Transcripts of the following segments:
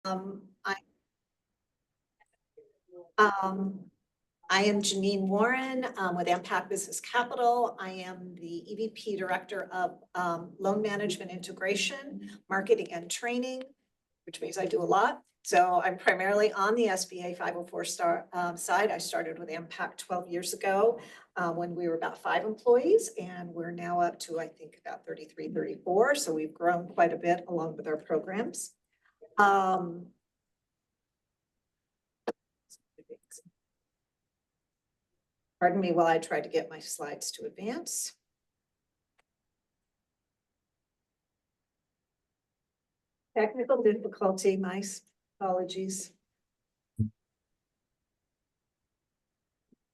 Um, I, um, I am Janine Warren with AmPac Business Capital. I am the EVP Director of Loan Management Integration, Marketing and Training, which means I do a lot. So I'm primarily on the SBA 504 side. I started with AmPac 12 years ago when we were about 5 employees, and we're now up to, I think, about 33, 34. So we've grown quite a bit along with our programs. Pardon me while I try to get my slides to advance. Technical difficulty, my apologies.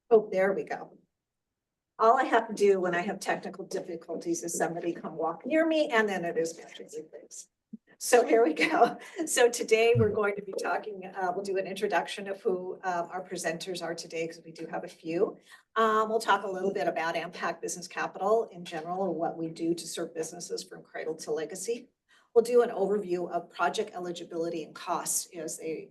Oh, there we go. All I have to do when I have technical difficulties is somebody come walk near me, and then it is magically fixed. So here we go. So today we're going to be talking, we'll do an introduction of who our presenters are today, because we do have a few. We'll talk a little bit about AmPac Business Capital in general, or what we do to serve businesses from cradle to legacy. We'll do an overview of project eligibility and costs as they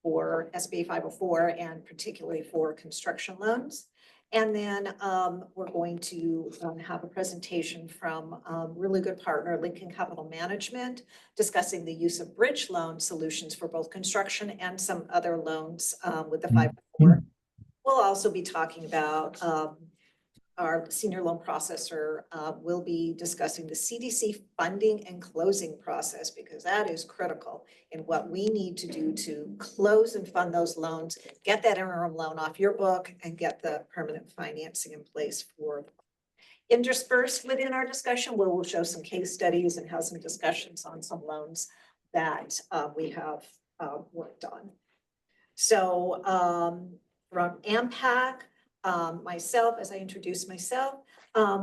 for SBA 504 and particularly for construction loans. And then we're going to have a presentation from a really good partner, Lincoln Capital Management, discussing the use of bridge loan solutions for both construction and some other loans with the 504. We'll also be talking about our senior loan processor will be discussing the CDC funding and closing process, because that is critical in what we need to do to close and fund those loans, get that interim loan off your book, and get the permanent financing in place for them. Interspersed within our discussion, we'll show some case studies and have some discussions on some loans that we have worked on. So from AmPac, myself, as I introduce myself,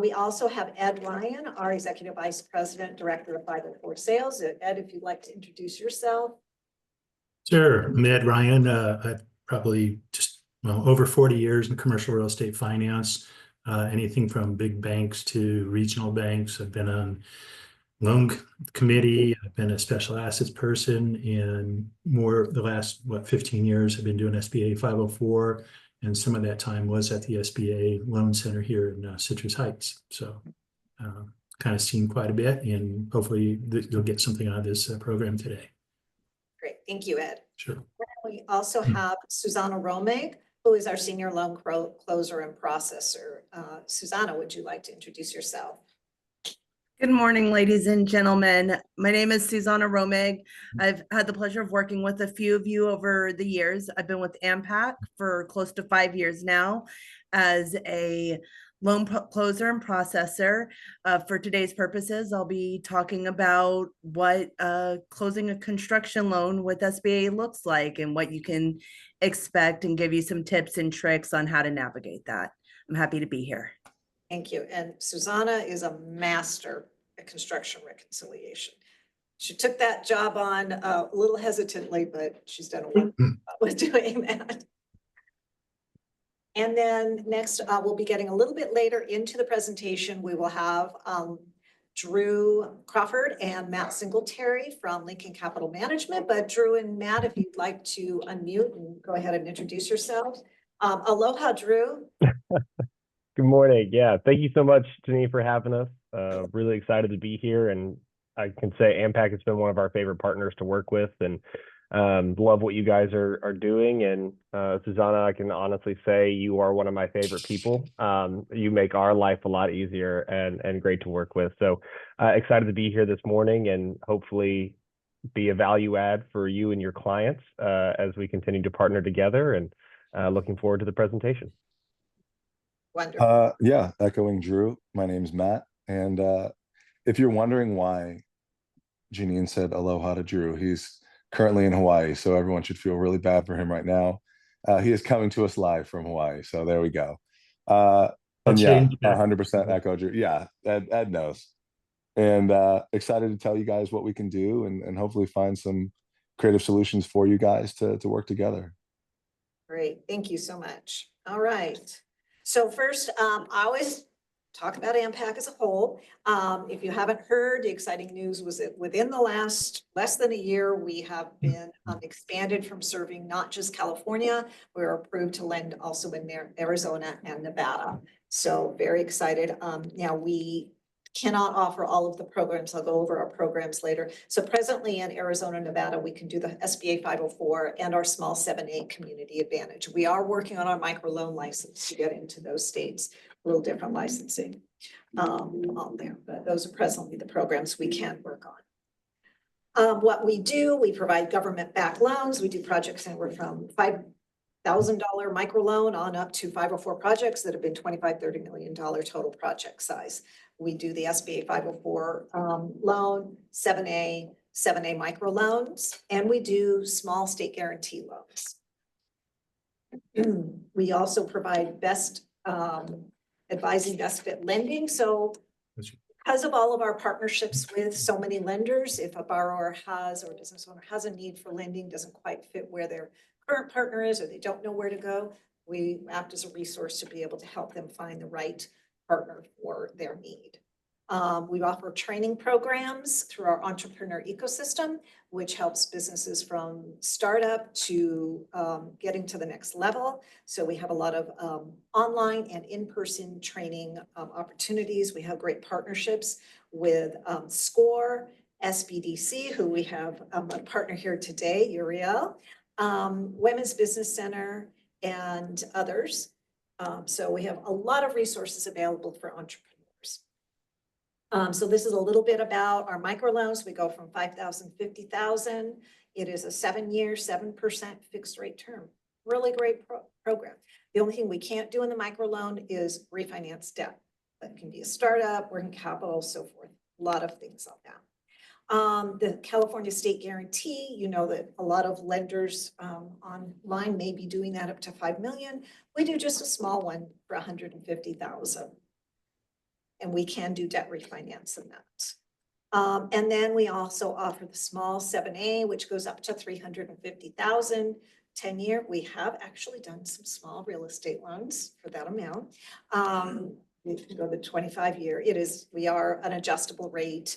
we also have Ed Ryan, our Executive Vice President, Director of 504 Sales. Ed, if you'd like to introduce yourself. Sure, I'm Ed Ryan. I've probably just over 40 years in commercial real estate finance, anything from big banks to regional banks. I've been on loan committee. I've been a special assets person, and more the last 15 years I've been doing SBA 504, and some of that time was at the SBA Loan Center here in Citrus Heights. So kind of seen quite a bit, and hopefully you'll get something out of this program today. Great, thank you, Ed. Sure. We also have Susanna Romig, who is our senior loan closer and processor. Susanna, would you like to introduce yourself? Good morning, ladies and gentlemen. My name is Susanna Romig. I've had the pleasure of working with a few of you over the years. I've been with AmPac for close to 5 years now as a loan closer and processor. For today's purposes, I'll be talking about what closing a construction loan with SBA looks like and what you can expect, and give you some tips and tricks on how to navigate that. I'm happy to be here. Thank you. And Susanna is a master at construction reconciliation. She took that job on a little hesitantly, but she's done a wonderful job with doing that. And then next, we'll be getting a little bit later into the presentation. We will have Drew Crawford and Matt Singletary from Lincoln Capital Management. But Drew and Matt, if you'd like to unmute and go ahead and introduce yourselves. Aloha, Drew. Good morning. Yeah, thank you so much, Janine, for having us. Really excited to be here, and I can say AmPac has been one of our favorite partners to work with, and love what you guys are doing. And Susanna, I can honestly say you are one of my favorite people. You make our life a lot easier and great to work with. So excited to be here this morning, and hopefully be a value add for you and your clients as we continue to partner together, and looking forward to the presentation. Wonderful. Yeah, echoing Drew, my name's Matt. And if you're wondering why Janine said aloha to Drew, he's currently in Hawaii, so everyone should feel really bad for him right now. He is coming to us live from Hawaii, so there we go. And yeah, 100% echo Drew. Yeah, Ed knows. And excited to tell you guys what we can do, and hopefully find some creative solutions for you guys to work together. Great, thank you so much. All right. So first, I always talk about AmPac as a whole. If you haven't heard, the exciting news was that within the last less than a year, we have been expanded from serving not just California. We're approved to lend also in Arizona and Nevada. So very excited. Now we cannot offer all of the programs. I'll go over our programs later. So presently in Arizona, Nevada, we can do the SBA 504 and our small 7A community advantage. We are working on our microloan license to get into those states, a little different licensing on there, but those are presently the programs we can work on. What we do, we provide government-backed loans. We do projects anywhere from $5,000 microloan on up to 504 projects that have been $25–30 million total project size. We do the SBA 504 loan, 7A microloans, and we do small state guarantee loans. We also provide best advising best fit lending. So because of all of our partnerships with so many lenders, if a borrower has or business owner has a need for lending, doesn't quite fit where their current partner is, or they don't know where to go, we act as a resource to be able to help them find the right partner for their need. We offer training programs through our entrepreneur ecosystem, which helps businesses from startup to getting to the next level. So we have a lot of online and in-person training opportunities. We have great partnerships with SCORE, SBDC, who we have a partner here today, Uriel, Women's Business Center, and others. So we have a lot of resources available for entrepreneurs. So this is a little bit about our microloans. We go from 5,000 to 50,000. It is a 7-year, 7% fixed rate term. Really great program. The only thing we can't do in the microloan is refinance debt. That can be a startup, working capital, so forth. A lot of things on that. The California State Guarantee, you know that a lot of lenders online may be doing that up to 5 million. We do just a small one for 150,000. And we can do debt refinance in that. And then we also offer the small 7A, which goes up to 350,000, 10-year. We have actually done some small real estate loans for that amount. We can go the 25-year. We are an adjustable rate,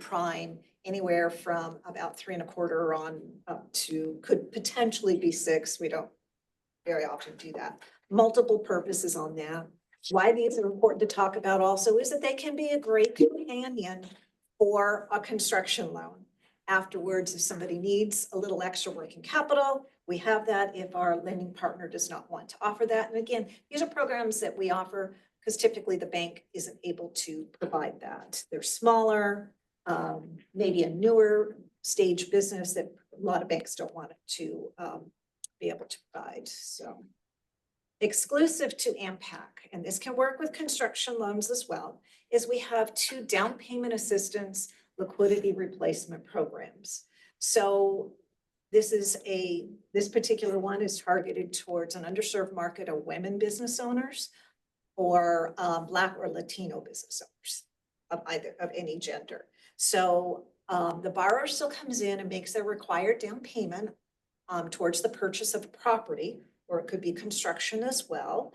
prime, anywhere from about 3.25 on up to could potentially be 6. We don't very often do that. Multiple purposes on that. Why these are important to talk about also is that they can be a great companion for a construction loan. Afterwards, if somebody needs a little extra working capital, we have that if our lending partner does not want to offer that. And again, these are programs that we offer because typically the bank isn't able to provide that. They're smaller, maybe a newer stage business that a lot of banks don't want to be able to provide. So exclusive to AmPac, and this can work with construction loans as well, is we have 2 down payment assistance liquidity replacement programs. So this particular one is targeted towards an underserved market of women business owners or Black or Latino business owners of any gender. So the borrower still comes in and makes their required down payment towards the purchase of a property, or it could be construction as well,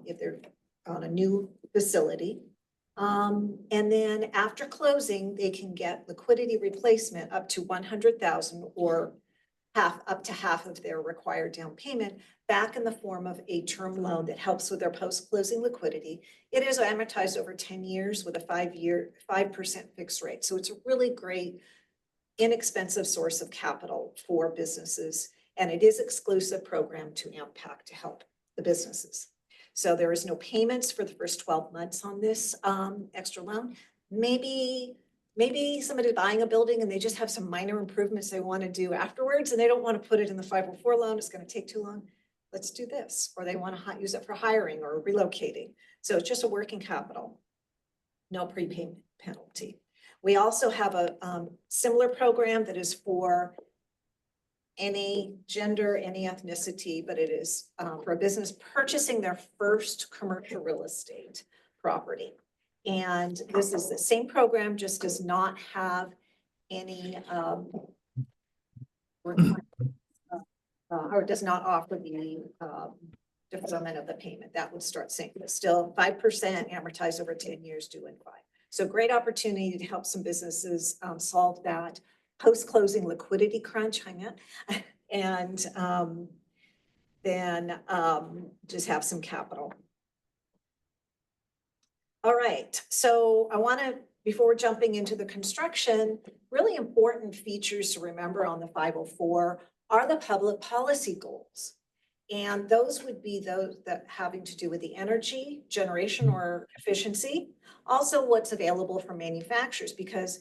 if they're on a new facility. And then after closing, they can get liquidity replacement up to 100,000 or up to half of their required down payment back in the form of a term loan that helps with their post-closing liquidity. It is amortized over 10 years with a 5% fixed rate. So it's a really great, inexpensive source of capital for businesses. And it is exclusive program to AmPac to help the businesses. So there is no payments for the first 12 months on this extra loan. Maybe somebody's buying a building and they just have some minor improvements they want to do afterwards and they don't want to put it in the 504 loan. It's going to take too long. Let's do this. Or they want to use it for hiring or relocating. So it's just a working capital. No prepayment penalty. We also have a similar program that is for any gender, any ethnicity, but it is for a business purchasing their first commercial real estate property. And this is the same program, just does not have any or does not offer the deferment of the payment. That would start saying, but still 5% amortized over 10 years, due in 5. So great opportunity to help some businesses solve that post-closing liquidity crunch, hi Matt, and then just have some capital. All right, so I want to, before we're jumping into the construction, really important features to remember on the 504 are the public policy goals. And those would be those that having to do with the energy generation or efficiency. Also what's available for manufacturers, because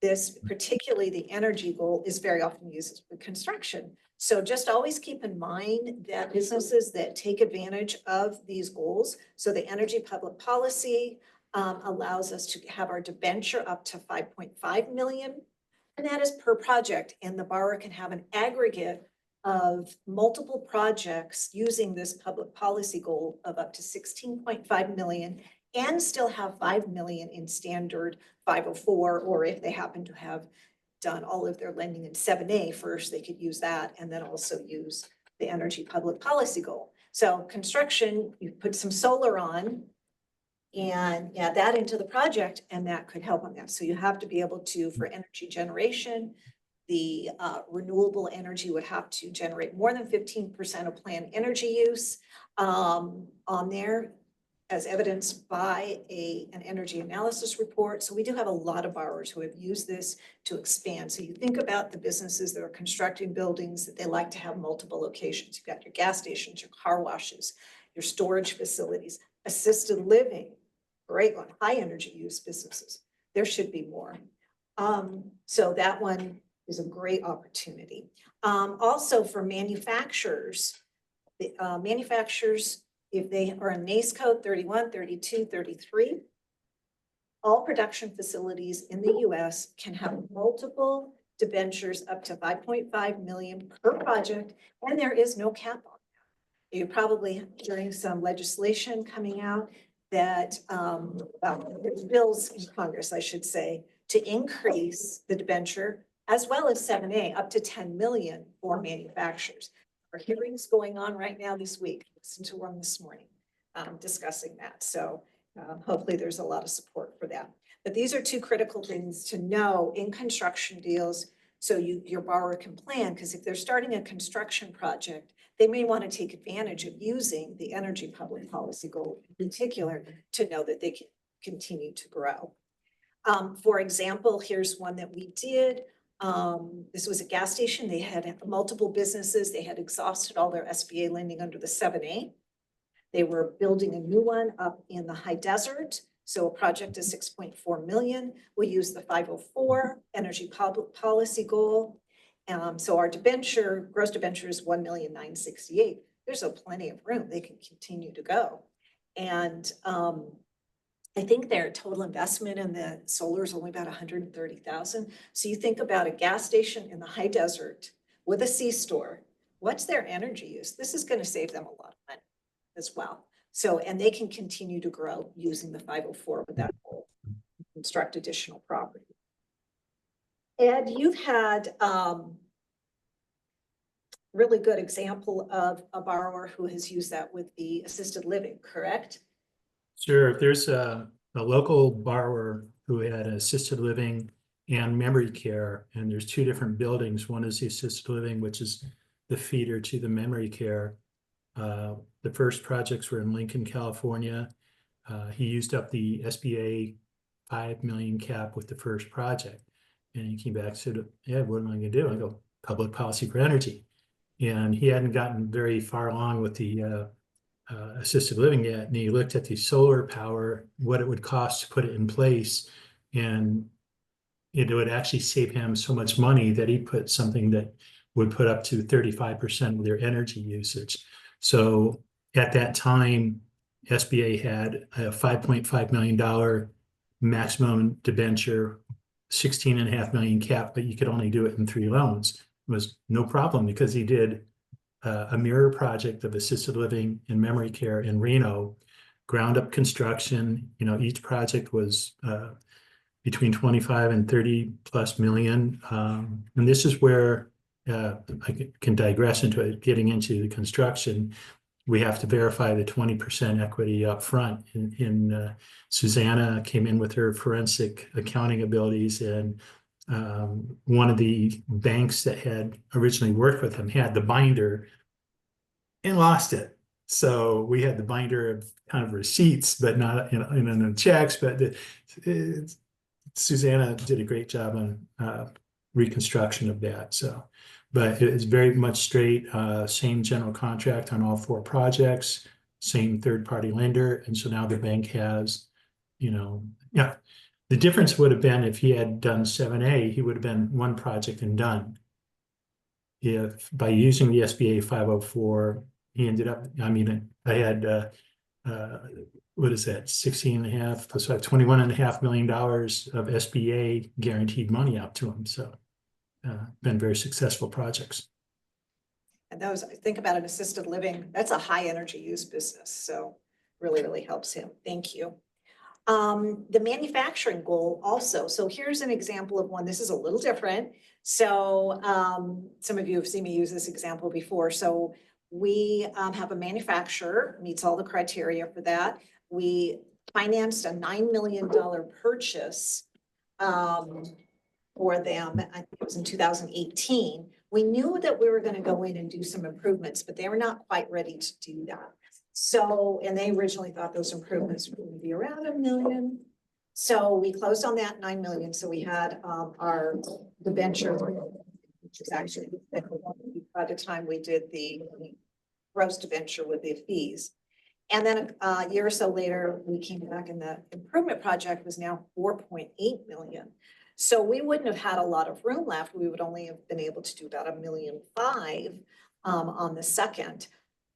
this, particularly the energy goal, is very often used with construction. So just always keep in mind that businesses that take advantage of these goals, so the energy public policy allows us to have our debenture up to 5.5 million. And that is per project. And the borrower can have an aggregate of multiple projects using this public policy goal of up to 16.5 million and still have 5 million in standard 504, or if they happen to have done all of their lending in 7A first, they could use that and then also use the energy public policy goal. So construction, you put some solar on and add that into the project, and that could help on that. So you have to be able to, for energy generation, the renewable energy would have to generate more than 15% of planned energy use on there, as evidenced by an energy analysis report. So we do have a lot of borrowers who have used this to expand. So you think about the businesses that are constructing buildings that they like to have multiple locations. You've got your gas stations, your car washes, your storage facilities, assisted living, great one, high energy use businesses. There should be more. So that one is a great opportunity. Also for manufacturers, the manufacturers, if they are in NACE code 31, 32, 33, all production facilities in the US can have multiple debentures up to 5.5 million per project, and there is no cap on that. You're probably hearing some legislation coming out that, there's bills in Congress, I should say, to increase the debenture as well as 7A up to 10 million for manufacturers. Our hearings going on right now this week. Listen to one this morning discussing that. So hopefully there's a lot of support for that. But these are two critical things to know in construction deals, so your borrower can plan, because if they're starting a construction project, they may want to take advantage of using the energy public policy goal in particular to know that they can continue to grow. For example, here's one that we did. This was a gas station. They had multiple businesses. They had exhausted all their SBA lending under the 7A. They were building a new one up in the high desert. So a project is 6.4 million. We use the 504 energy public policy goal. So our debenture, gross debenture is 1,968,000. There's plenty of room. They can continue to go. And I think their total investment in the solar is only about 130,000. So you think about a gas station in the high desert with a C-store, what's their energy use? This is going to save them a lot of money as well. So, and they can continue to grow using the 504 with that goal, construct additional property. Ed, you've had really good example of a borrower who has used that with the assisted living, correct? Sure. There's a local borrower who had assisted living and memory care, and there's two different buildings. One is the assisted living, which is the feeder to the memory care. The first projects were in Lincoln, California. He used up the SBA 5 million cap with the first project. And he came back and said, yeah, what am I going to do? I go, public policy for energy. And he hadn't gotten very far along with the assisted living yet. And he looked at the solar power, what it would cost to put it in place. And it would actually save him so much money that he put something that would put up to 35% of their energy usage. So at that time, SBA had a $5.5 million maximum debenture, 16.5 million cap, but you could only do it in 3 loans. It was no problem because he did a mirror project of assisted living and memory care in Reno, ground up construction. You know, each project was between 25 and 30 plus million. And this is where I can digress into it, getting into the construction. we have to verify the 20% equity up front. Susanna came in with her forensic accounting abilities, and one of the banks that had originally worked with him had the binder and lost it. So we had the binder of kind of receipts, but not in the checks. But Susanna did a great job on reconstruction of that. So, but it's very much straight, same general contract on all 4 projects, same third-party lender. And so now the bank has, yeah, the difference would have been if he had done 7A, he would have been 1 project and done. If by using the SBA 504, he ended up, I had, what is that, 16 and a half plus $21.5 million of SBA guaranteed money out to him. So been very successful projects. And those, think about an assisted living, that's a high energy use business. So really, really helps him. Thank you. The manufacturing goal also. So here's an example of one. This is a little different. So some of you have seen me use this example before. So we have a manufacturer, meets all the criteria for that. We financed a $9 million purchase for them. I think it was in 2018. We knew that we were going to go in and do some improvements, but they were not quite ready to do that. So, and they originally thought those improvements were going to be around $1 million. So we closed on that 9 million. So we had our debenture, which is actually by the time we did the gross debenture with the fees. And then a year or so later, we came back and the improvement project was now 4.8 million. So we wouldn't have had a lot of room left. We would only have been able to do about $1.5 million on the second,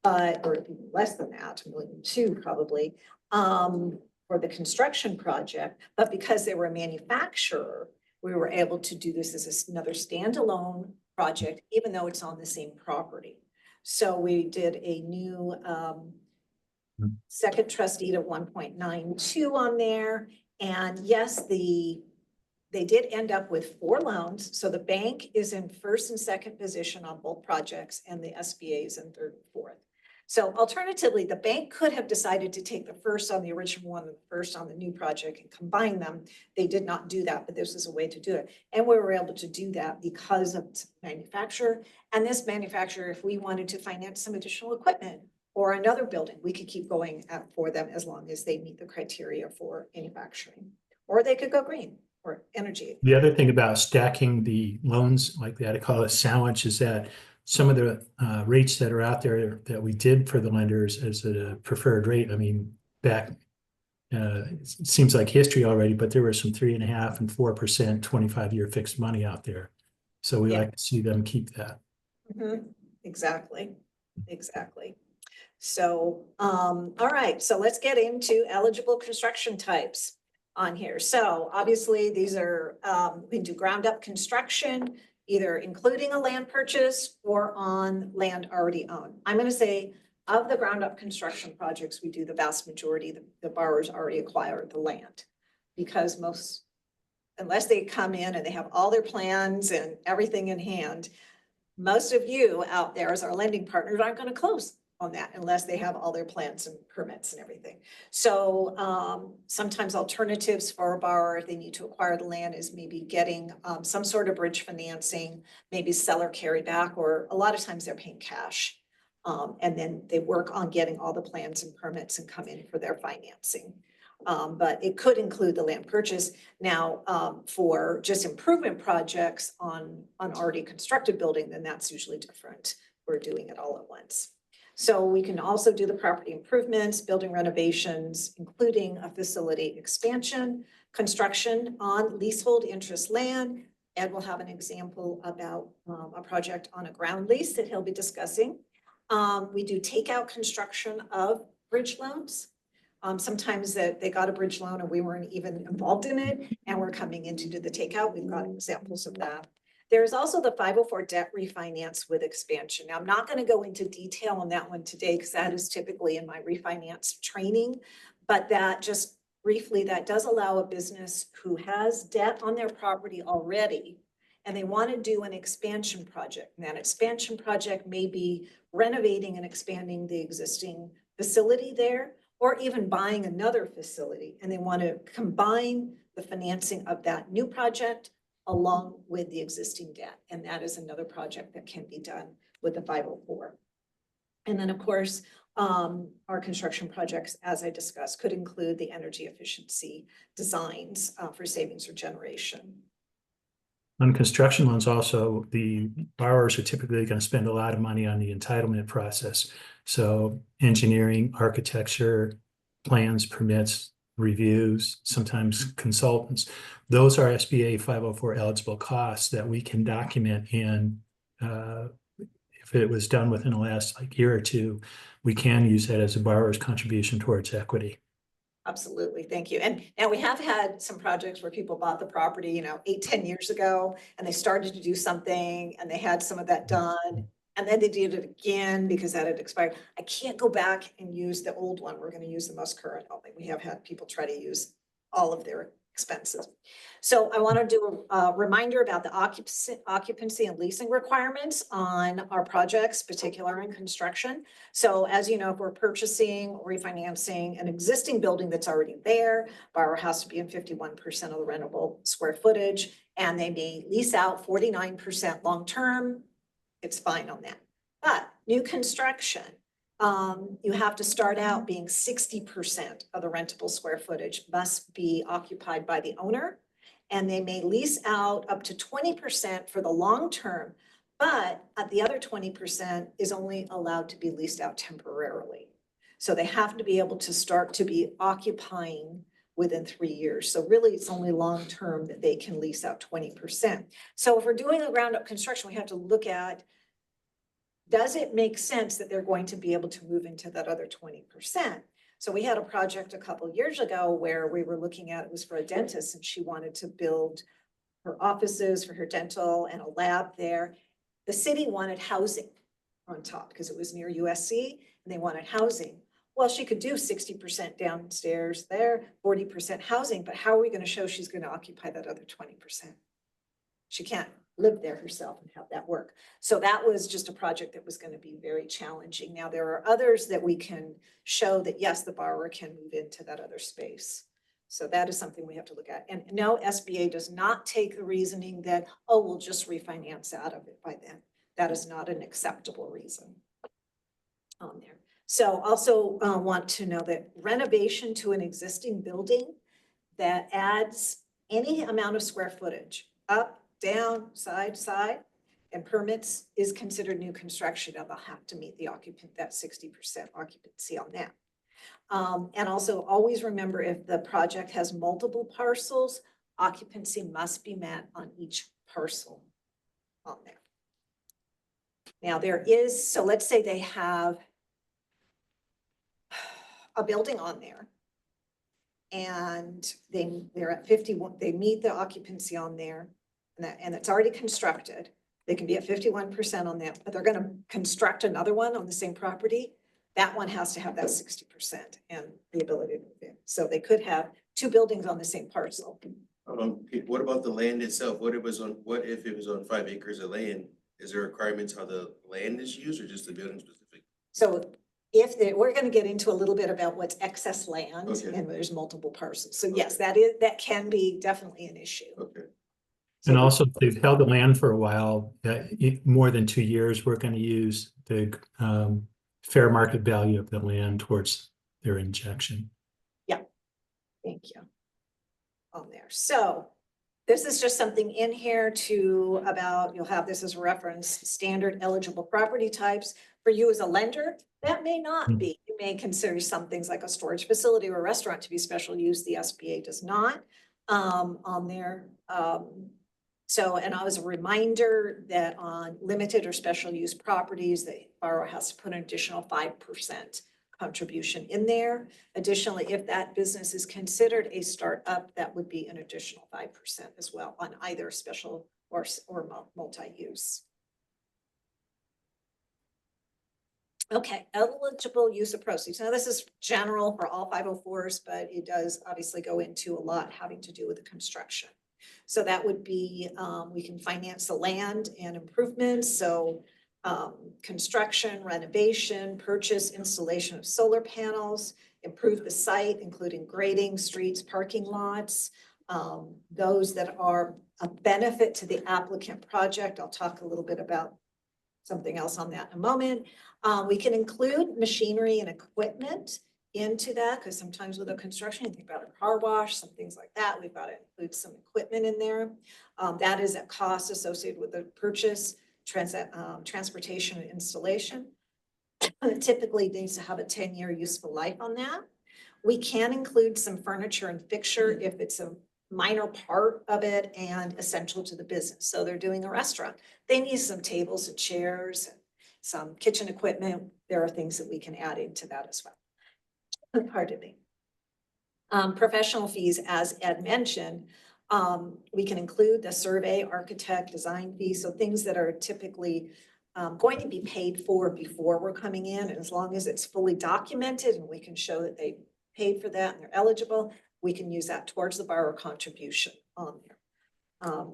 but or less than that, $1.2 million probably, for the construction project. But because they were a manufacturer, we were able to do this as another standalone project, even though it's on the same property. So we did a new second trustee to 1.92 on there. And yes, they did end up with 4 loans. So the bank is in first and second position on both projects, and the SBA is in third and fourth. So alternatively, the bank could have decided to take the first on the original one and the first on the new project and combine them. They did not do that, but this is a way to do it. And we were able to do that because of manufacturer. And this manufacturer, if we wanted to finance some additional equipment or another building, we could keep going for them as long as they meet the criteria for manufacturing. Or they could go green or energy. The other thing about stacking the loans like that, I call it sandwich, is that some of the rates that are out there that we did for the lenders as a preferred rate, I mean, back, it seems like history already, but there were some 3.5% and 4% 25-year fixed money out there. So we like to see them keep that. Mm-hmm. Exactly. So, all right, so let's get into eligible construction types on here. So obviously these are, we can do ground up construction, either including a land purchase or on land already owned. I'm going to say of the ground up construction projects, we do the vast majority, the borrowers already acquired the land, because most, unless they come in and they have all their plans and everything in hand, most of you out there as our lending partners aren't going to close on that unless they have all their plans and permits and everything. So sometimes alternatives for a borrower, if they need to acquire the land, is maybe getting some sort of bridge financing, maybe seller carry back, or a lot of times they're paying cash. And then they work on getting all the plans and permits and come in for their financing. But it could include the land purchase. Now, for just improvement projects on already constructed building, then that's usually different. We're doing it all at once. So we can also do the property improvements, building renovations, including a facility expansion, construction on leasehold interest land. Ed will have an example about a project on a ground lease that he'll be discussing. We do takeout construction of bridge loans. Sometimes that they got a bridge loan and we weren't even involved in it, and we're coming in to do the takeout. We've got examples of that. There's also the 504 debt refinance with expansion. Now, I'm not going to go into detail on that one today because that is typically in my refinance training, but that just briefly, that does allow a business who has debt on their property already and they want to do an expansion project. And that expansion project may be renovating and expanding the existing facility there, or even buying another facility. And they want to combine the financing of that new project along with the existing debt. And that is another project that can be done with the 504. And then, of course, our construction projects, as I discussed, could include the energy efficiency designs for savings or generation. On construction loans also, the borrowers are typically going to spend a lot of money on the entitlement process. So engineering, architecture, plans, permits, reviews, sometimes consultants. Those are SBA 504 eligible costs that we can document, and if it was done within the last year or two, we can use that as a borrower's contribution towards equity. Absolutely, thank you. And we have had some projects where people bought the property, 8-10 years ago, and they started to do something and they had some of that done. And then they did it again because that had expired. I can't go back and use the old one. We're going to use the most current only. We have had people try to use all of their expenses. So I want to do a reminder about the occupancy and leasing requirements on our projects, particularly in construction. So as you know, if we're purchasing or refinancing an existing building that's already there, borrower has to be in 51% of the rentable square footage, and they may lease out 49% long-term. It's fine on that. But new construction, you have to start out being 60% of the rentable square footage must be occupied by the owner. And they may lease out up to 20% for the long term, but the other 20% is only allowed to be leased out temporarily. So they have to be able to start to be occupying within 3 years. So really it's only long term that they can lease out 20%. So if we're doing a ground up construction, we have to look at, does it make sense that they're going to be able to move into that other 20%? So we had a project a couple of years ago where we were looking at, it was for a dentist, and she wanted to build her offices for her dental and a lab there. The city wanted housing on top because it was near USC and they wanted housing. Well, she could do 60% downstairs there, 40% housing, but how are we going to show she's going to occupy that other 20%? She can't live there herself and have that work. So that was just a project that was going to be very challenging. Now, there are others that we can show that, yes, the borrower can move into that other space. So that is something we have to look at. And no, SBA does not take the reasoning that, oh, we'll just refinance out of it by then. That is not an acceptable reason on there. So also want to know that renovation to an existing building that adds any amount of square footage, up, down, side, and permits, is considered new construction, and they'll have to meet the occupant, that 60% occupancy on that. And also always remember, if the project has multiple parcels, occupancy must be met on each parcel on there. Now there is, so let's say they have a building on there and they're at 51, they meet the occupancy on there, and it's already constructed. They can be at 51% on that, but they're going to construct another one on the same property. That one has to have that 60% and the ability to move in. So they could have two buildings on the same parcel. What about the land itself? What if it was on 5 acres of land? Is there requirements how the land is used, or just the building specific? So we're going to get into a little bit about what's excess land, okay, and there's multiple parcels. So okay, yes, that can be definitely an issue. Okay. And also, if they've held the land for a while, more than 2 years, we're going to use the fair market value of the land towards their injection. Yeah, thank you. On there. So this is just something in here you'll have this as a reference, standard eligible property types. For you as a lender, that may not be. You may consider some things like a storage facility or a restaurant to be special use. The SBA does not on there. And as a reminder that on limited or special use properties, the borrower has to put an additional 5% contribution in there. Additionally, if that business is considered a startup, that would be an additional 5% as well on either special or multi-use. Okay, eligible use of proceeds. Now this is general for all 504s, but it does obviously go into a lot having to do with the construction. So that would be, we can finance the land and improvements, so construction, renovation, purchase, installation of solar panels, improve the site, including grading, streets, parking lots. Those that are a benefit to the applicant project. I'll talk a little bit about something else on that in a moment. We can include machinery and equipment into that, because sometimes with a construction, you think about a car wash, some things like that. We've got to include some equipment in there. That is a cost associated with the purchase, transportation and installation. It typically needs to have a 10-year useful life on that. We can include some furniture and fixture if it's a minor part of it and essential to the business. So they're doing a restaurant. They need some tables and chairs, and some kitchen equipment. There are things that we can add into that as well. Pardon me. Professional fees, as Ed mentioned, we can include the survey, architect, design fees, so things that are typically going to be paid for before we're coming in. And as long as it's fully documented and we can show that they paid for that and they're eligible, we can use that towards the borrower contribution on there.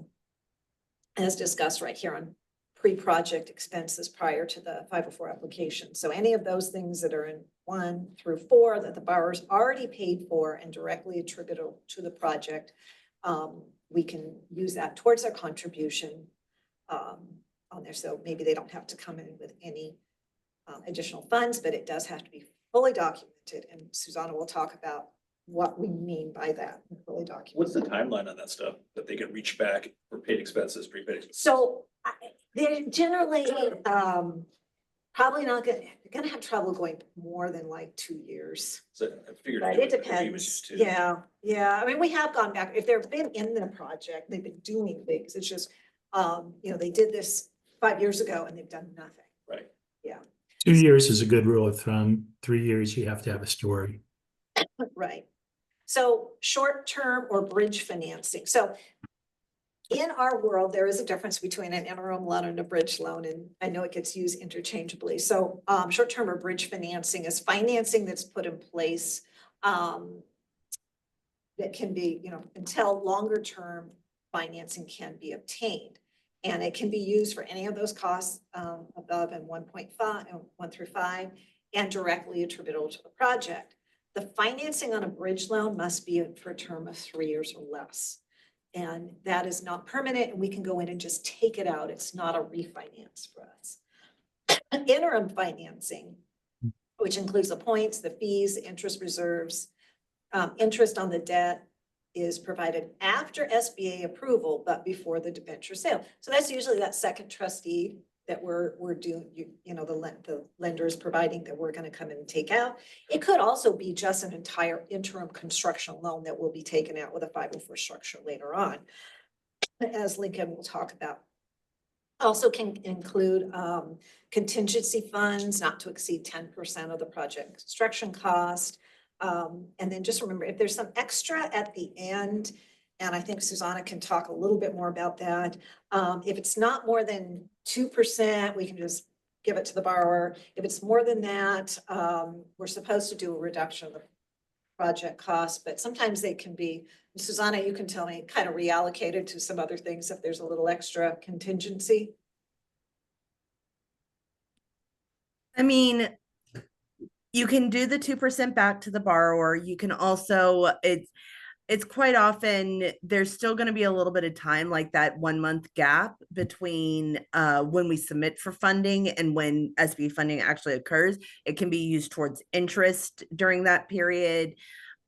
As discussed right here on pre-project expenses prior to the 504 application. So any of those things that are in 1 through 4 that the borrower's already paid for and directly attributable to the project, we can use that towards their contribution on there. So maybe they don't have to come in with any additional funds, but it does have to be fully documented. And Susanna will talk about what we mean by that, fully documented. What's the timeline on that stuff, that they can reach back for paid expenses, prepaid expenses? So they're generally probably not gonna have trouble going more than like 2 years. So I figured. Right, do it with agreements depends. too. Yeah. I mean, we have gone back. If they've been in the project, they've been doing things. It's just, they did this 5 years ago and they've done nothing. Right. 2 years is a good rule of thumb. 3 years, you have to have a story. Right. So short-term or bridge financing. So in our world, there is a difference between an interim loan and a bridge loan, and I know it gets used interchangeably. So short-term or bridge financing is financing that's put in place that can be, until longer-term financing can be obtained. And it can be used for any of those costs above in 1.5, 1 through 5, and directly attributable to the project. The financing on a bridge loan must be for a term of 3 years or less. And that is not permanent, and we can go in and just take it out. It's not a refinance for us. Interim financing, which includes the points, the fees, the interest reserves, interest on the debt is provided after SBA approval, but before the debenture sale. So that's usually that second trustee that we're doing, the lender is providing that we're going to come in and take out. It could also be just an entire interim construction loan that will be taken out with a 504 structure later on, as Lincoln will talk about. Also can include contingency funds not to exceed 10% of the project construction cost. And then just remember, if there's some extra at the end, and I think Susanna can talk a little bit more about that. If it's not more than 2%, we can just give it to the borrower. If it's more than that, we're supposed to do a reduction of the project cost, but sometimes they can be, Susanna, you can tell me, kind of reallocated to some other things if there's a little extra contingency. I mean, you can do the 2% back to the borrower. You can also, it's quite often, there's still going to be a little bit of time, like that 1 month gap between when we submit for funding and when SB funding actually occurs. It can be used towards interest during that period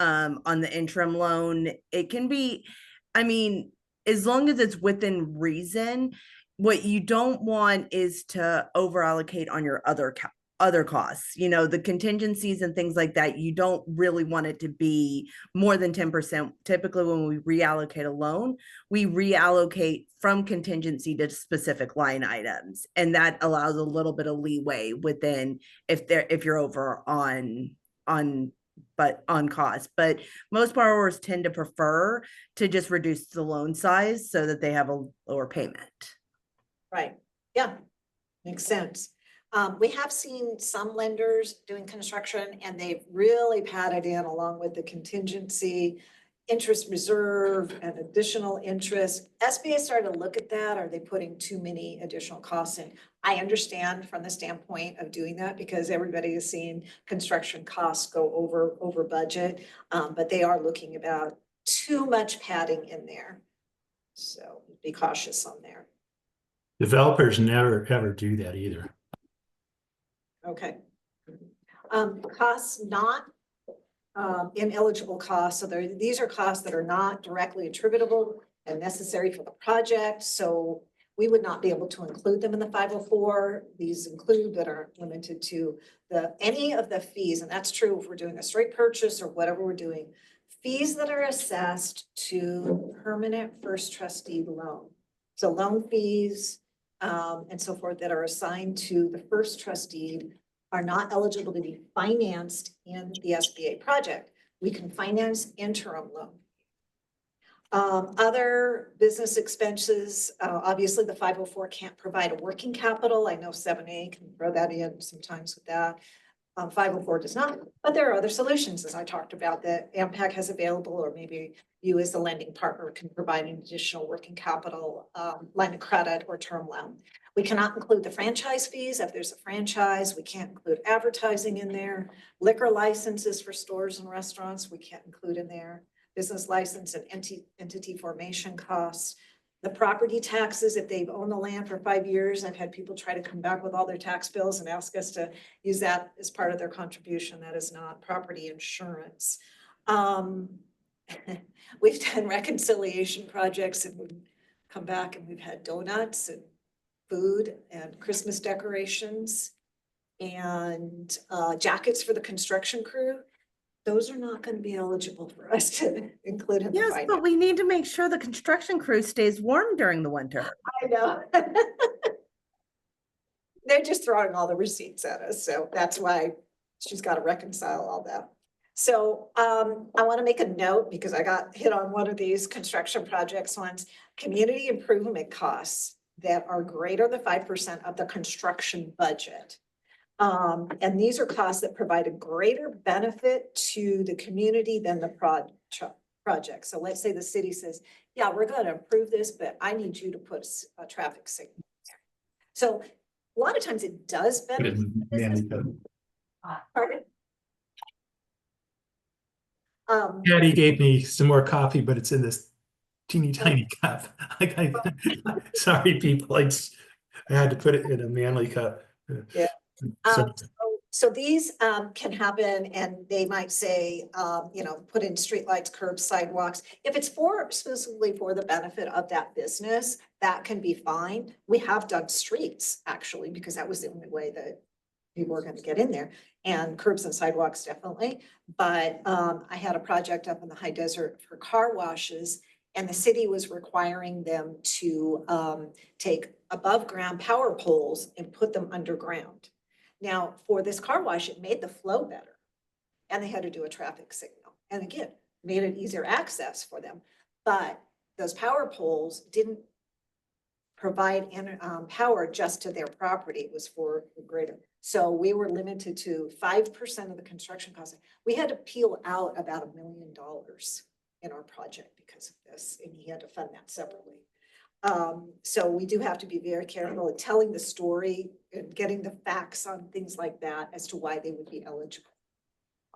on the interim loan. It can be, I mean, as long as it's within reason. What you don't want is to over allocate on your other costs, the contingencies and things like that. You don't really want it to be more than 10%. Typically, when we reallocate a loan, we reallocate from contingency to specific line items. And that allows a little bit of leeway within if you're over on cost. But most borrowers tend to prefer to just reduce the loan size so that they have a lower payment. Right. Yeah, makes sense. We have seen some lenders doing construction and they've really padded in along with the contingency interest reserve and additional interest. SBA started to look at that. Are they putting too many additional costs in? I understand from the standpoint of doing that because everybody is seeing construction costs go over budget. But they are looking about too much padding in there. So be cautious on there. Developers never ever do that either. Okay. Costs not ineligible costs. So these are costs that are not directly attributable and necessary for the project. So we would not be able to include them in the 504. These include but are limited to any of the fees, and that's true if we're doing a straight purchase or whatever we're doing. Fees that are assessed to permanent first trustee loan. So loan fees and so forth that are assigned to the first trustee are not eligible to be financed in the SBA project. We can finance interim loan. Other business expenses, obviously the 504 can't provide a working capital. I know 7A can throw that in sometimes with that. 504 does not, but there are other solutions, as I talked about, that AmPac has available, or maybe you as the lending partner can provide an additional working capital line of credit or term loan. We cannot include the franchise fees. If there's a franchise, we can't include advertising in there. Liquor licenses for stores and restaurants, we can't include in there. Business license and entity formation costs. The property taxes, if they've owned the land for 5 years, I've had people try to come back with all their tax bills and ask us to use that as part of their contribution. That is not property insurance. We've done reconciliation projects and we've come back and we've had donuts and food and Christmas decorations and jackets for the construction crew. Those are not going to be eligible for us to include in the Yes, finance. but we need to make sure the construction crew stays warm during the winter. I know. They're just throwing all the receipts at us, so that's why she's got to reconcile all that. So I want to make a note because I got hit on one of these construction projects once. Community improvement costs that are greater than 5% of the construction budget. And these are costs that provide a greater benefit to the community than the project. So let's say the city says, yeah, we're going to improve this, but I need you to put a traffic signal there. So a lot of times it does benefit. Pardon? Patty gave me some more coffee, but it's in this teeny tiny cup. Sorry, people, I had to put it in a manly cup. Yeah. So- So these can happen and they might say, put in streetlights, curbs, sidewalks. If it's specifically for the benefit of that business, that can be fine. We have done streets actually, because that was the only way that people were going to get in there, and curbs and sidewalks definitely. But I had a project up in the high desert for car washes, and the city was requiring them to take above ground power poles and put them underground. Now, for this car wash, it made the flow better, and they had to do a traffic signal. And again, made it easier access for them. But those power poles didn't provide power just to their property. It was for the greater. So we were limited to 5% of the construction costs. We had to peel out about $1 million in our project because of this, and he had to fund that separately. So we do have to be very careful in telling the story and getting the facts on things like that as to why they would be eligible.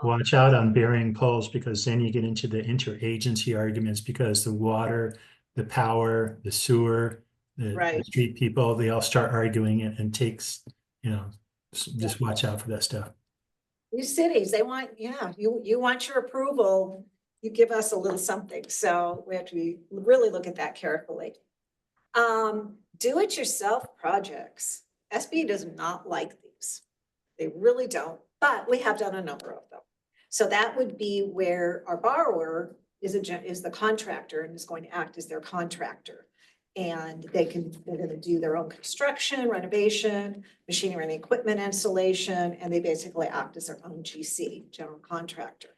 Watch out on burying poles, because then you get into the interagency arguments, because the water, the power, the sewer, the street people, they all start arguing it, and takes, just watch out for that stuff. These cities, they want, you want your approval, you give us a little something. So we have to really look at that carefully. Do-it-yourself projects. SB does not like these. They really don't, but we have done a number of them. So that would be where our borrower is the contractor and is going to act as their contractor. And they're going to do their own construction, renovation, machinery and equipment installation, and they basically act as their own GC, general contractor.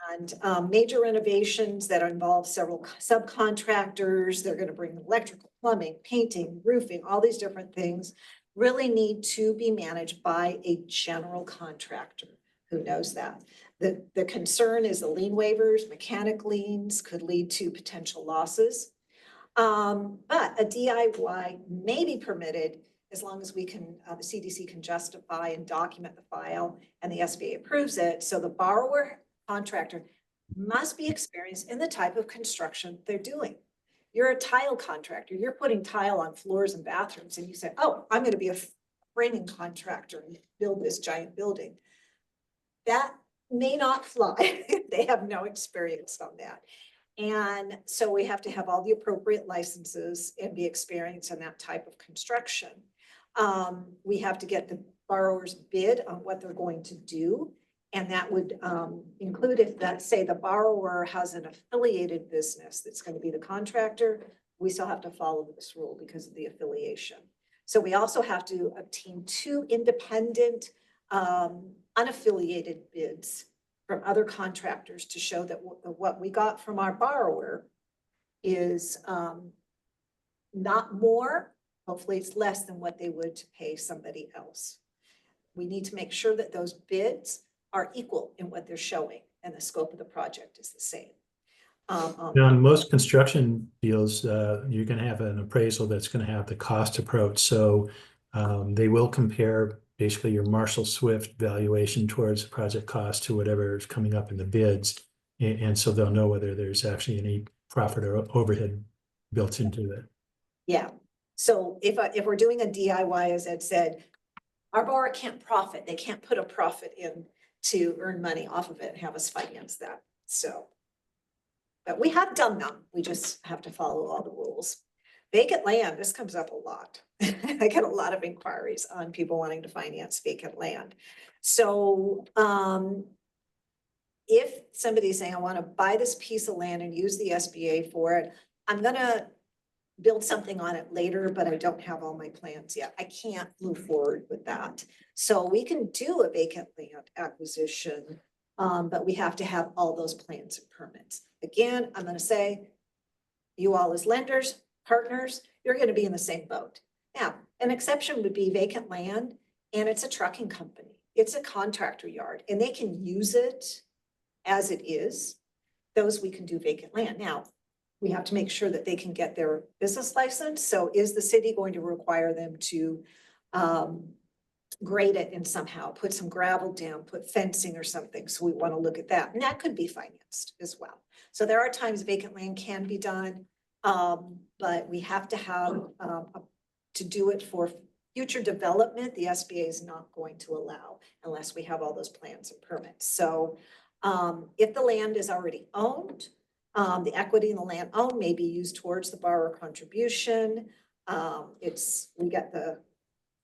And major renovations that involve several subcontractors, they're going to bring electrical, plumbing, painting, roofing, all these different things really need to be managed by a general contractor Who knows that? The concern is the lien waivers, mechanic liens could lead to potential losses. But a DIY may be permitted as long as we can, the CDC can justify and document the file and the SBA approves it. So the borrower contractor must be experienced in the type of construction they're doing. You're a tile contractor, you're putting tile on floors and bathrooms, and you say, oh, I'm going to be a framing contractor and build this giant building. That may not fly. They have no experience on that. And so we have to have all the appropriate licenses and be experienced in that type of construction. We have to get the borrower's bid on what they're going to do. And that would include if that, say the borrower has an affiliated business that's going to be the contractor, we still have to follow this rule because of the affiliation. So we also have to obtain 2 independent unaffiliated bids from other contractors to show that what we got from our borrower is not more, hopefully it's less than what they would to pay somebody else. We need to make sure that those bids are equal in what they're showing and the scope of the project is the same. On most construction deals, you're going to have an appraisal that's going to have the cost approach. So they will compare basically your Marshall Swift valuation towards the project cost to whatever is coming up in the bids. And so they'll know whether there's actually any profit or overhead built into it. Yeah. So if we're doing a DIY, as Ed said, our borrower can't profit. They can't put a profit in to earn money off of it and have us finance that. So, but we have done them. We just have to follow all the rules. Vacant land, this comes up a lot. I get a lot of inquiries on people wanting to finance vacant land. So if somebody's saying, I want to buy this piece of land and use the SBA for it, I'm going to build something on it later, but I don't have all my plans yet. I can't move forward with that. So we can do a vacant land acquisition, but we have to have all those plans and permits. Again, I'm going to say, you all as lenders, partners, you're going to be in the same boat. Now, an exception would be vacant land, and it's a trucking company. It's a contractor yard, and they can use it as it is. Those we can do vacant land. Now, we have to make sure that they can get their business license. So is the city going to require them to grade it and somehow put some gravel down, put fencing or something? So we want to look at that. And that could be financed as well. So there are times vacant land can be done, but we have to have to do it for future development. The SBA is not going to allow unless we have all those plans and permits. So if the land is already owned, the equity in the land owned may be used towards the borrower contribution. We get the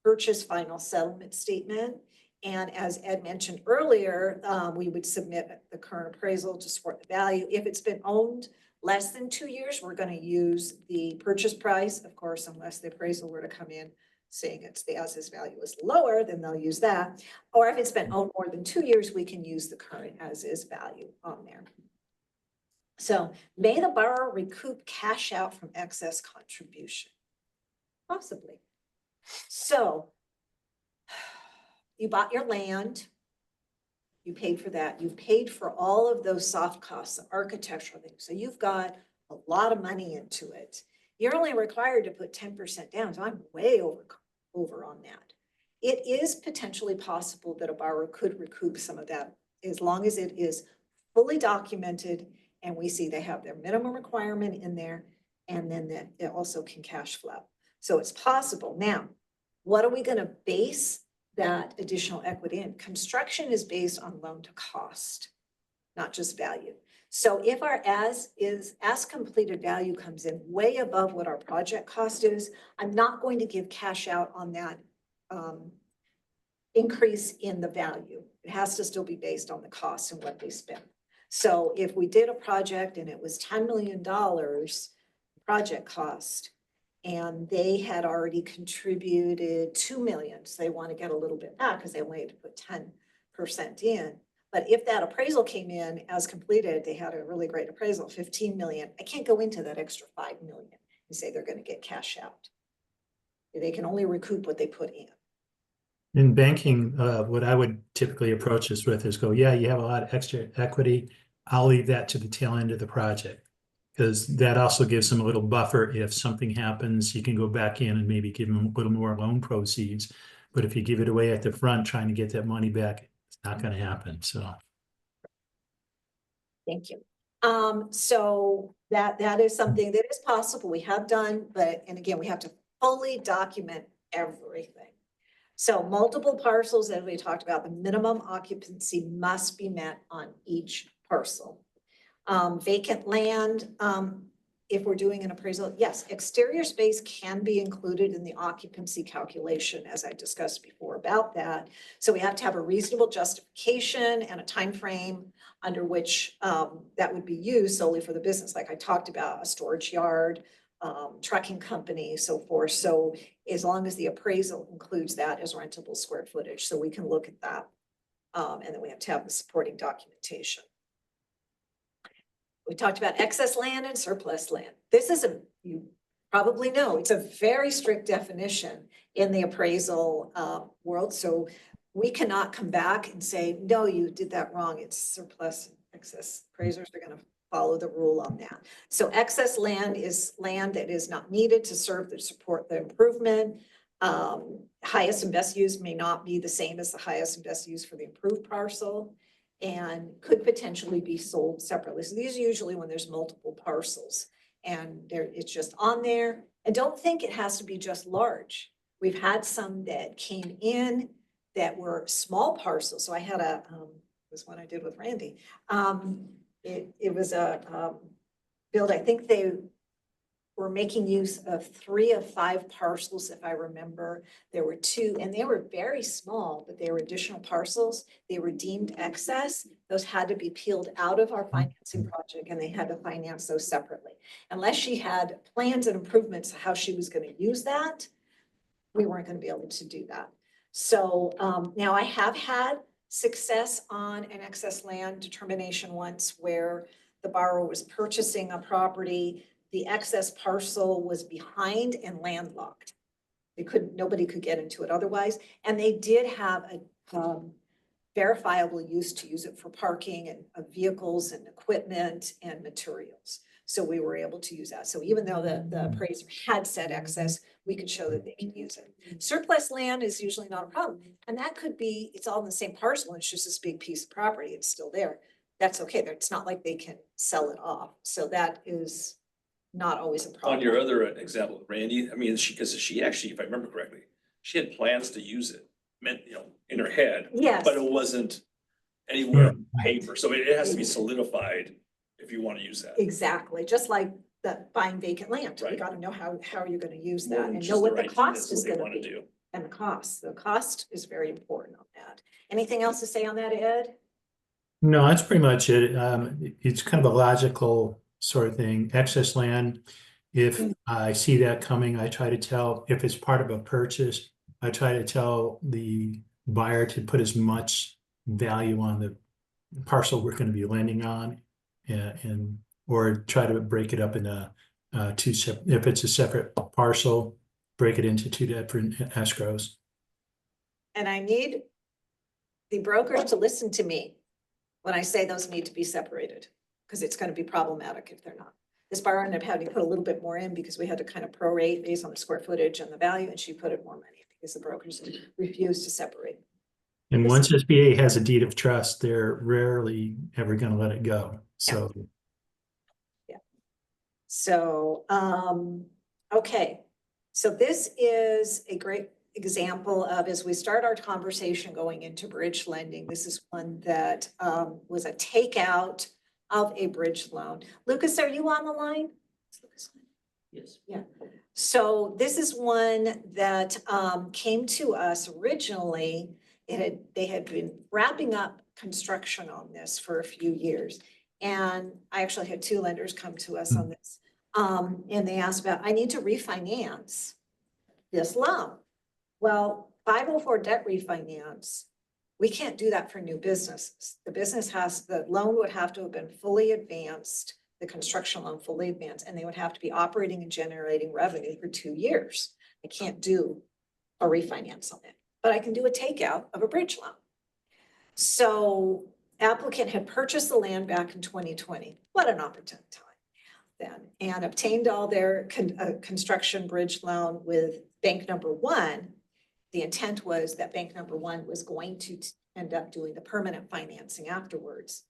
purchase final settlement statement. And as Ed mentioned earlier, we would submit the current appraisal to support the value. If it's been owned less than 2 years, we're going to use the purchase price, of course, unless the appraisal were to come in saying it's the as-is value is lower, then they'll use that. Or if it's been owned more than 2 years, we can use the current as-is value on there. So may the borrower recoup cash out from excess contribution? Possibly. So you bought your land, you paid for that, you've paid for all of those soft costs, the architectural things. So you've got a lot of money into it. You're only required to put 10% down. So I'm way over on that. It is potentially possible that a borrower could recoup some of that as long as it is fully documented and we see they have their minimum requirement in there, and then that it also can cash flow. So it's possible. Now, what are we going to base that additional equity in? Construction is based on loan to cost, not just value. So if our as completed value comes in way above what our project cost is, I'm not going to give cash out on that increase in the value. It has to still be based on the cost and what they spent. So if we did a project and it was $10 million project cost, and they had already contributed 2 million, so they want to get a little bit back because they only had to put 10% in. But if that appraisal came in as completed, they had a really great appraisal, 15 million. I can't go into that extra 5 million and say they're going to get cash out. They can only recoup what they put in. In banking, what I would typically approach this with is go, yeah, you have a lot of extra equity. I'll leave that to the tail end of the project. Because that also gives them a little buffer. If something happens, you can go back in and maybe give them a little more loan proceeds. But if you give it away at the front, trying to get that money back, it's not going to happen. So. Thank you. So that is something that is possible. We have done, but, and again, we have to fully document everything. So multiple parcels, as we talked about, the minimum occupancy must be met on each parcel. Vacant land, if we're doing an appraisal, yes, exterior space can be included in the occupancy calculation, as I discussed before about that. So we have to have a reasonable justification and a time frame under which that would be used solely for the business, like I talked about, a storage yard, trucking company, so forth. So as long as the appraisal includes that as rentable square footage, so we can look at that. And then we have to have the supporting documentation. We talked about excess land and surplus land. This is you probably know, it's a very strict definition in the appraisal world. So we cannot come back and say, no, you did that wrong. It's surplus and excess. Appraisers are going to follow the rule on that. So excess land is land that is not needed to serve to support the improvement. Highest and best use may not be the same as the highest and best use for the improved parcel, and could potentially be sold separately. So these are usually when there's multiple parcels and it's just on there. And don't think it has to be just large. We've had some that came in that were small parcels. So I had was one I did with Randy. It was a build, I think they were making use of 3 of 5 parcels, if I remember. There were 2, and they were very small, but they were additional parcels. They were deemed excess. Those had to be peeled out of our financing project, and they had to finance those separately. Unless she had plans and improvements of how she was going to use that, we weren't going to be able to do that. So now I have had success on an excess land determination once where the borrower was purchasing a property. The excess parcel was behind and landlocked. Nobody could get into it otherwise. And they did have a verifiable use to use it for parking and vehicles and equipment and materials. So we were able to use that. So even though the appraiser had said excess, we could show that they can use it. Surplus land is usually not a problem. And that could be, it's all in the same parcel. It's just this big piece of property. It's still there. That's okay. It's not like they can sell it off. So that is not always a problem. On your other example, Randy, I mean, because she actually, if I remember correctly, she had plans to use it, meant, in her head. Yes. But it wasn't anywhere on paper, so it has to be solidified if you want to use that. Exactly, just like the buying vacant land. You Right. got to know how are you going to use that More than and just know what the right thing, cost that's is what they going to wanna be. do. And the cost is very important on that. Anything else to say on that, Ed? No, that's pretty much it. It's kind of a logical sort of thing. Excess land, if I see that coming, I try to tell, if it's part of a purchase, I try to tell the buyer to put as much value on the parcel we're going to be lending on, and or try to break it up into two separate, if it's a separate parcel, break it into 2 different escrows. And I need the brokers to listen to me when I say those need to be separated, because it's going to be problematic if they're not. This buyer ended up having to put a little bit more in because we had to kind of prorate based on the square footage and the value, and she put in more money because the brokers refused to separate. And once SBA has a deed of trust, they're rarely ever going to let it go. So, yeah. So, okay. So this is a great example of, as we start our conversation going into bridge lending, this is one that was a takeout of a bridge loan. Lucas, are you on the line? Yes. Yeah. So this is one that came to us originally. They had been wrapping up construction on this for a few years. And I actually had 2 lenders come to us on this. And they asked about, I need to refinance this loan. Well, 504 debt refinance, we can't do that for new businesses. The loan would have to have been fully advanced, the construction loan fully advanced, and they would have to be operating and generating revenue for 2 years. I can't do a refinance on it. but I can do a takeout of a bridge loan. So applicant had purchased the land back in 2020. What an opportune time then, and obtained all their construction bridge loan with bank number one. The intent was that bank number one was going to end up doing the permanent financing afterwards.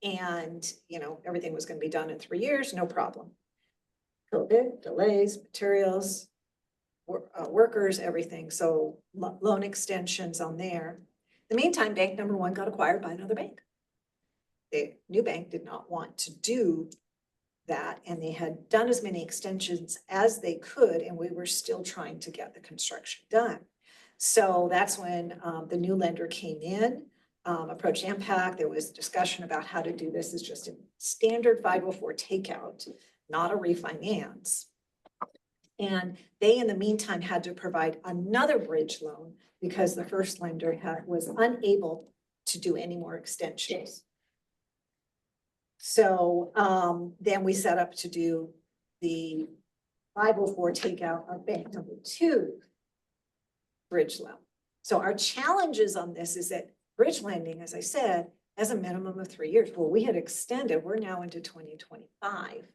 And, you know, everything was going to be done in 3 years, no problem. COVID, delays, materials, workers, everything. So loan extensions on there. In the meantime, bank number one got acquired by another bank. The new bank did not want to do that, and they had done as many extensions as they could, and we were still trying to get the construction done. So that's when the new lender came in, approached AmPac. There was discussion about how to do this as just a standard 504 takeout, not a refinance. And they, in the meantime, had to provide another bridge loan because the first lender was unable to do any more extensions. So then we set up to do the 504 takeout of bank number two bridge loan. So our challenges on this is that bridge lending, as I said, has a minimum of 3 years. Well, we had extended, we're now into 2025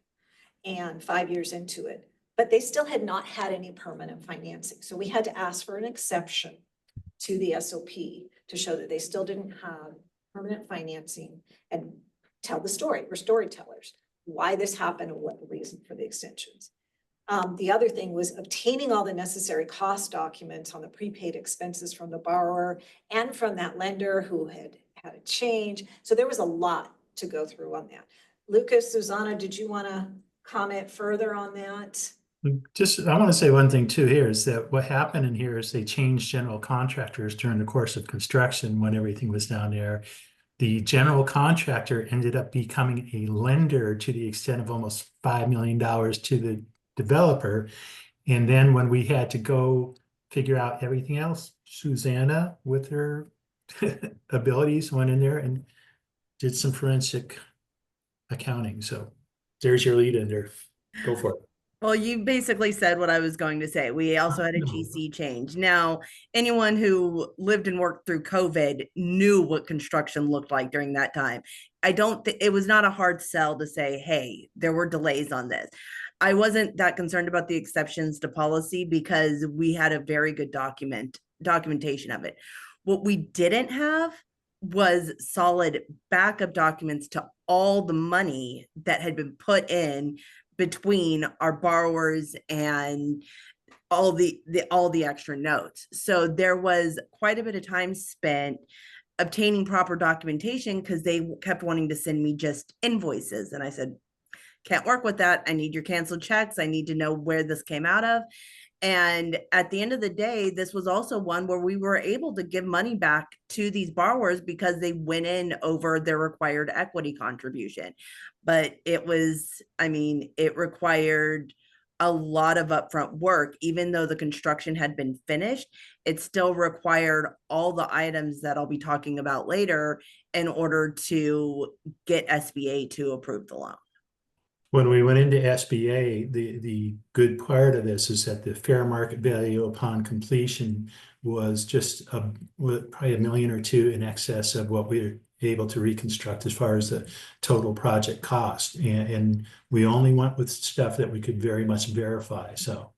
and 5 years into it, but they still had not had any permanent financing. So we had to ask for an exception to the SOP to show that they still didn't have permanent financing and tell the story. We're storytellers, why this happened and what the reason for the extensions. The other thing was obtaining all the necessary cost documents on the prepaid expenses from the borrower and from that lender who had had a change. So there was a lot to go through on that. Lucas, Susanna, did you want to comment further on that? Just, I want to say one thing too here is that what happened in here is they changed general contractors during the course of construction when everything was down there. The general contractor ended up becoming a lender to the extent of almost $5 million to the developer. And then when we had to go figure out everything else, Susanna, with her abilities, went in there and did some forensic accounting. So there's your lead in there. Go for it. Well, you basically said what I was going to say. We also had a GC change. Now, anyone who lived and worked through COVID knew what construction looked like during that time. I don't think it was not a hard sell to say, hey, there were delays on this. I wasn't that concerned about the exceptions to policy because we had a very good documentation of it. What we didn't have was solid backup documents to all the money that had been put in between our borrowers and all the extra notes. So there was quite a bit of time spent obtaining proper documentation because they kept wanting to send me just invoices. And I said, can't work with that. I need your canceled checks. I need to know where this came out of. And at the end of the day, this was also one where we were able to give money back to these borrowers because they went in over their required equity contribution. But it was, I mean, it required a lot of upfront work. Even though the construction had been finished, it still required all the items that I'll be talking about later in order to get SBA to approve the loan. When we went into SBA, the good part of this is that the fair market value upon completion was just probably $1 million or $2 million in excess of what we were able to reconstruct as far as the total project cost. And we only went with stuff that we could very much verify. So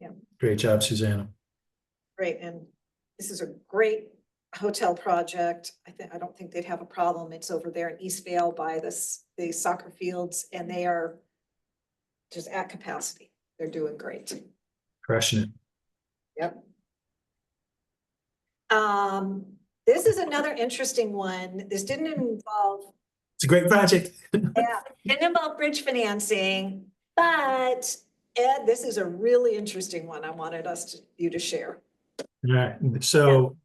Yeah. Great job, Susanna. Great, and this is a great hotel project. I don't think they'd have a problem. It's over there in Eastvale by the soccer fields, and they are just at capacity. They're doing great. Crushing it. Yep. This is another interesting one. This didn't involve, It's a great project. didn't involve bridge financing, but Ed, this is a really interesting one. I wanted you to share. All right. So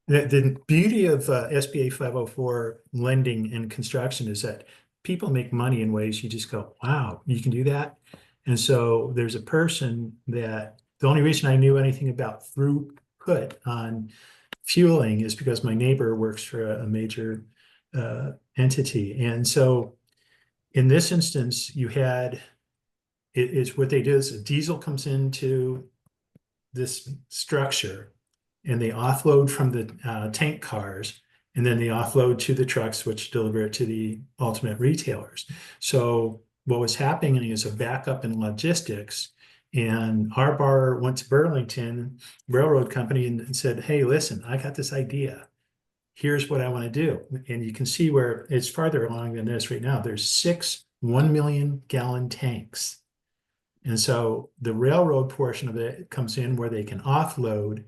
the beauty of SBA 504 lending and construction is that people make money in ways you just go, wow, you can do that. And so there's a person that the only reason I knew anything about throughput on fueling is because my neighbor works for a major entity. And so in this instance, you had, it's what they do is a diesel comes into this structure and they offload from the tank cars, and then they offload to the trucks, which deliver it to the ultimate retailers. So what was happening is a backup in logistics. And our bar went to Burlington Railroad Company and said, hey, listen, I got this idea. Here's what I want to do. And you can see where it's farther along than this right now. There's 6 1 million gallon tanks. And so the railroad portion of it comes in where they can offload,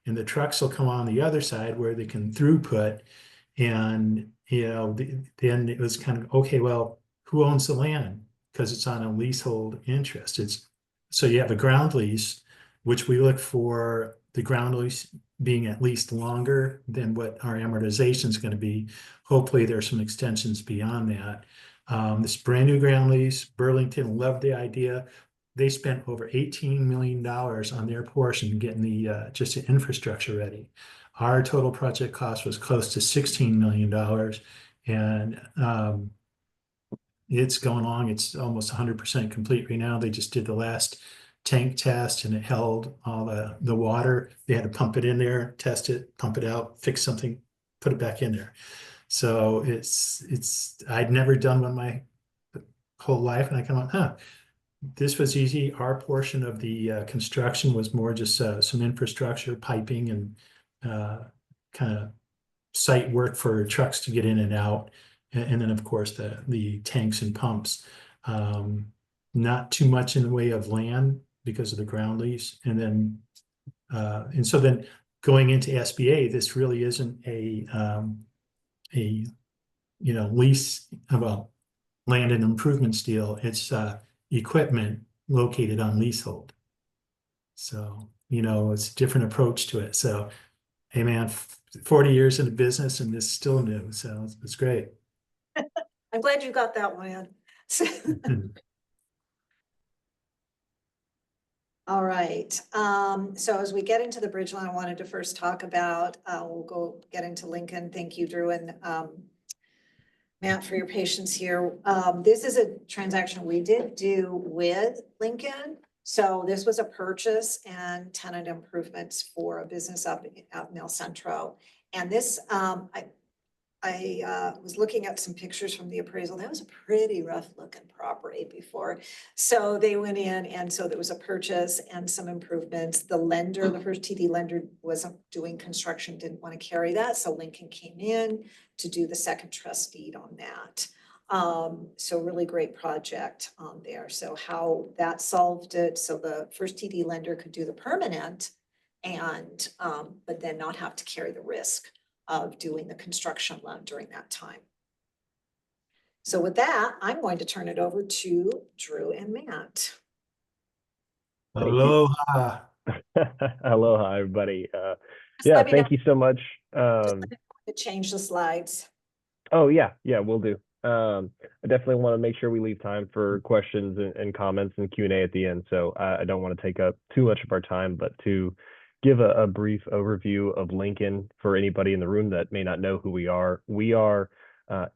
and the trucks will come on the other side where they can throughput. And, then it was kind of, okay, well, who owns the land? Because it's on a leasehold interest. So you have a ground lease, which we look for the ground lease being at least longer than what our amortization is going to be. Hopefully there's some extensions beyond that. This brand new ground lease, Burlington loved the idea. They spent over $18 million on their portion getting the just the infrastructure ready. Our total project cost was close to $16 million, and it's going along. It's almost 100% complete right now. They just did the last tank test, and it held all the water. They had to pump it in there, test it, pump it out, fix something, put it back in there. So I'd never done one my whole life, and I come on, this was easy. Our portion of the construction was more just some infrastructure, piping, and kind of site work for trucks to get in and out. And then, of course, the tanks and pumps. Not too much in the way of land because of the ground lease. And so then going into SBA, this really isn't a lease, well, land and improvements deal. It's equipment located on leasehold. So, it's a different approach to it. So, hey man, 40 years in the business and this is still new. So it's great. I'm glad you got that one in. All right, so as we get into the bridge loan, I wanted to first talk about, we'll get into Lincoln. Thank you, Drew and Matt, for your patience here. This is a transaction we did do with Lincoln. So this was a purchase and tenant improvements for a business up at Mill Centro. And this, I was looking at some pictures from the appraisal. That was a pretty rough looking property before. So they went in, and so there was a purchase and some improvements. The lender, the first TD lender, wasn't doing construction, didn't want to carry that. So Lincoln came in to do the second trust deed on that. So really great project there. So how that solved it. So the first TD lender could do the permanent and, but then not have to carry the risk of doing the construction loan during that time. So with that, I'm going to turn it over to Drew and Matt. Aloha. Aloha, everybody. Thank you so much. To change the slides. Oh yeah, we'll do. I definitely want to make sure we leave time for questions and comments and Q&A at the end. So I don't want to take up too much of our time, but to give a brief overview of Lincoln for anybody in the room that may not know who we are. We are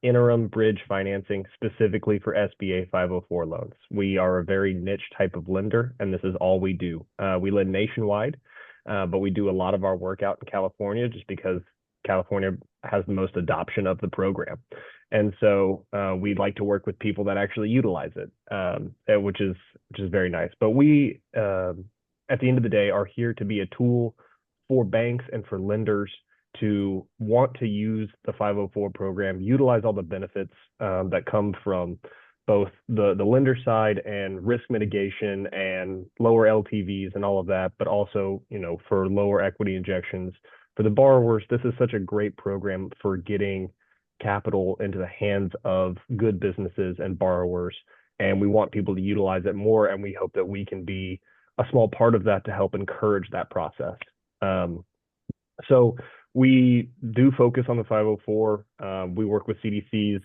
interim bridge financing specifically for SBA 504 loans. We are a very niche type of lender, and this is all we do. We lend nationwide, but we do a lot of our work out in California just because California has the most adoption of the program. And so we'd like to work with people that actually utilize it, which is very nice. But we, at the end of the day, are here to be a tool for banks and for lenders to want to use the 504 program, utilize all the benefits that come from both the lender side and risk mitigation and lower LTVs and all of that, but also, for lower equity injections. For the borrowers, this is such a great program for getting capital into the hands of good businesses and borrowers. And we want people to utilize it more, and we hope that we can be a small part of that to help encourage that process. So we do focus on the 504. We work with CDCs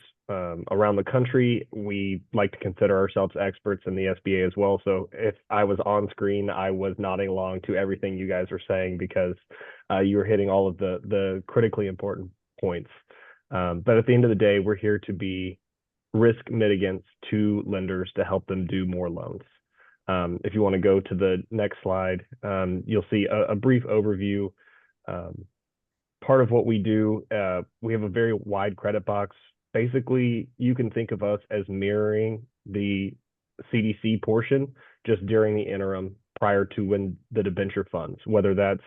around the country. We like to consider ourselves experts in the SBA as well. So if I was on screen, I was nodding along to everything you guys were saying because you were hitting all of the critically important points. But at the end of the day, we're here to be risk mitigants to lenders to help them do more loans. If you want to go to the next slide, you'll see a brief overview. Part of what we do, we have a very wide credit box. Basically, you can think of us as mirroring the CDC portion just during the interim prior to when the debenture funds, whether that's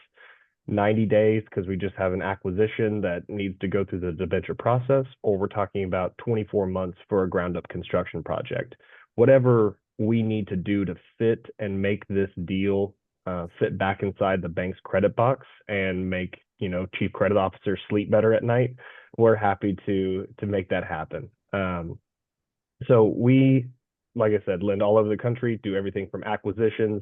90 days because we just have an acquisition that needs to go through the debenture process, or we're talking about 24 months for a ground up construction project. Whatever we need to do to fit and make this deal fit back inside the bank's credit box and make, you know, chief credit officers sleep better at night, we're happy to make that happen. So we, like I said, lend all over the country, do everything from acquisitions,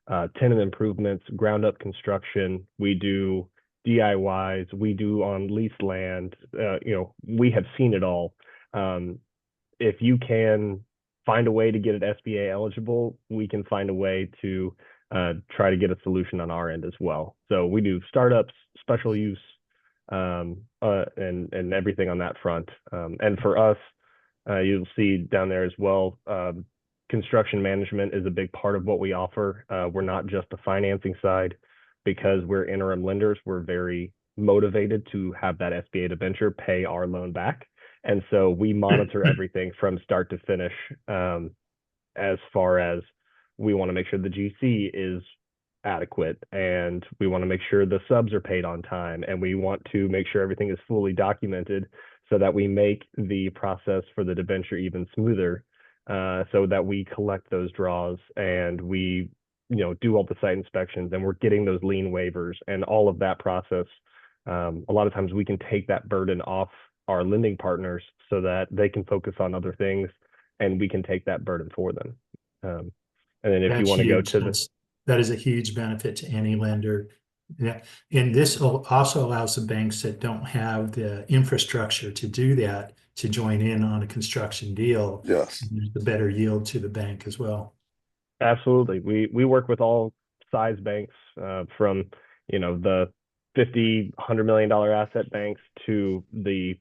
tenant improvements, ground up construction. We do DIYs, we do on leased land. You know, we have seen it all. If you can find a way to get it SBA eligible, we can find a way to try to get a solution on our end as well. So we do startups, special use, and everything on that front. And for us, you'll see down there as well, construction management is a big part of what we offer. We're not just the financing side. Because we're interim lenders, we're very motivated to have that SBA debenture pay our loan back. And so we monitor everything from start to finish, as far as we want to make sure the GC is adequate, and we want to make sure the subs are paid on time, and we want to make sure everything is fully documented so that we make the process for the debenture even smoother, so that we collect those draws and we, you know, do all the site inspections and we're getting those lien waivers and all of that process. A lot of times we can take that burden off our lending partners so that they can focus on other things and we can take that burden for them. And then if you want to go to the, that is a huge benefit to any lender. Yeah, and this also allows the banks that don't have the infrastructure to do that to join in on a construction deal. Yes. And there's a better yield to the bank as well. Absolutely. We work with all size banks, from, you know, the $50-100 million asset banks to the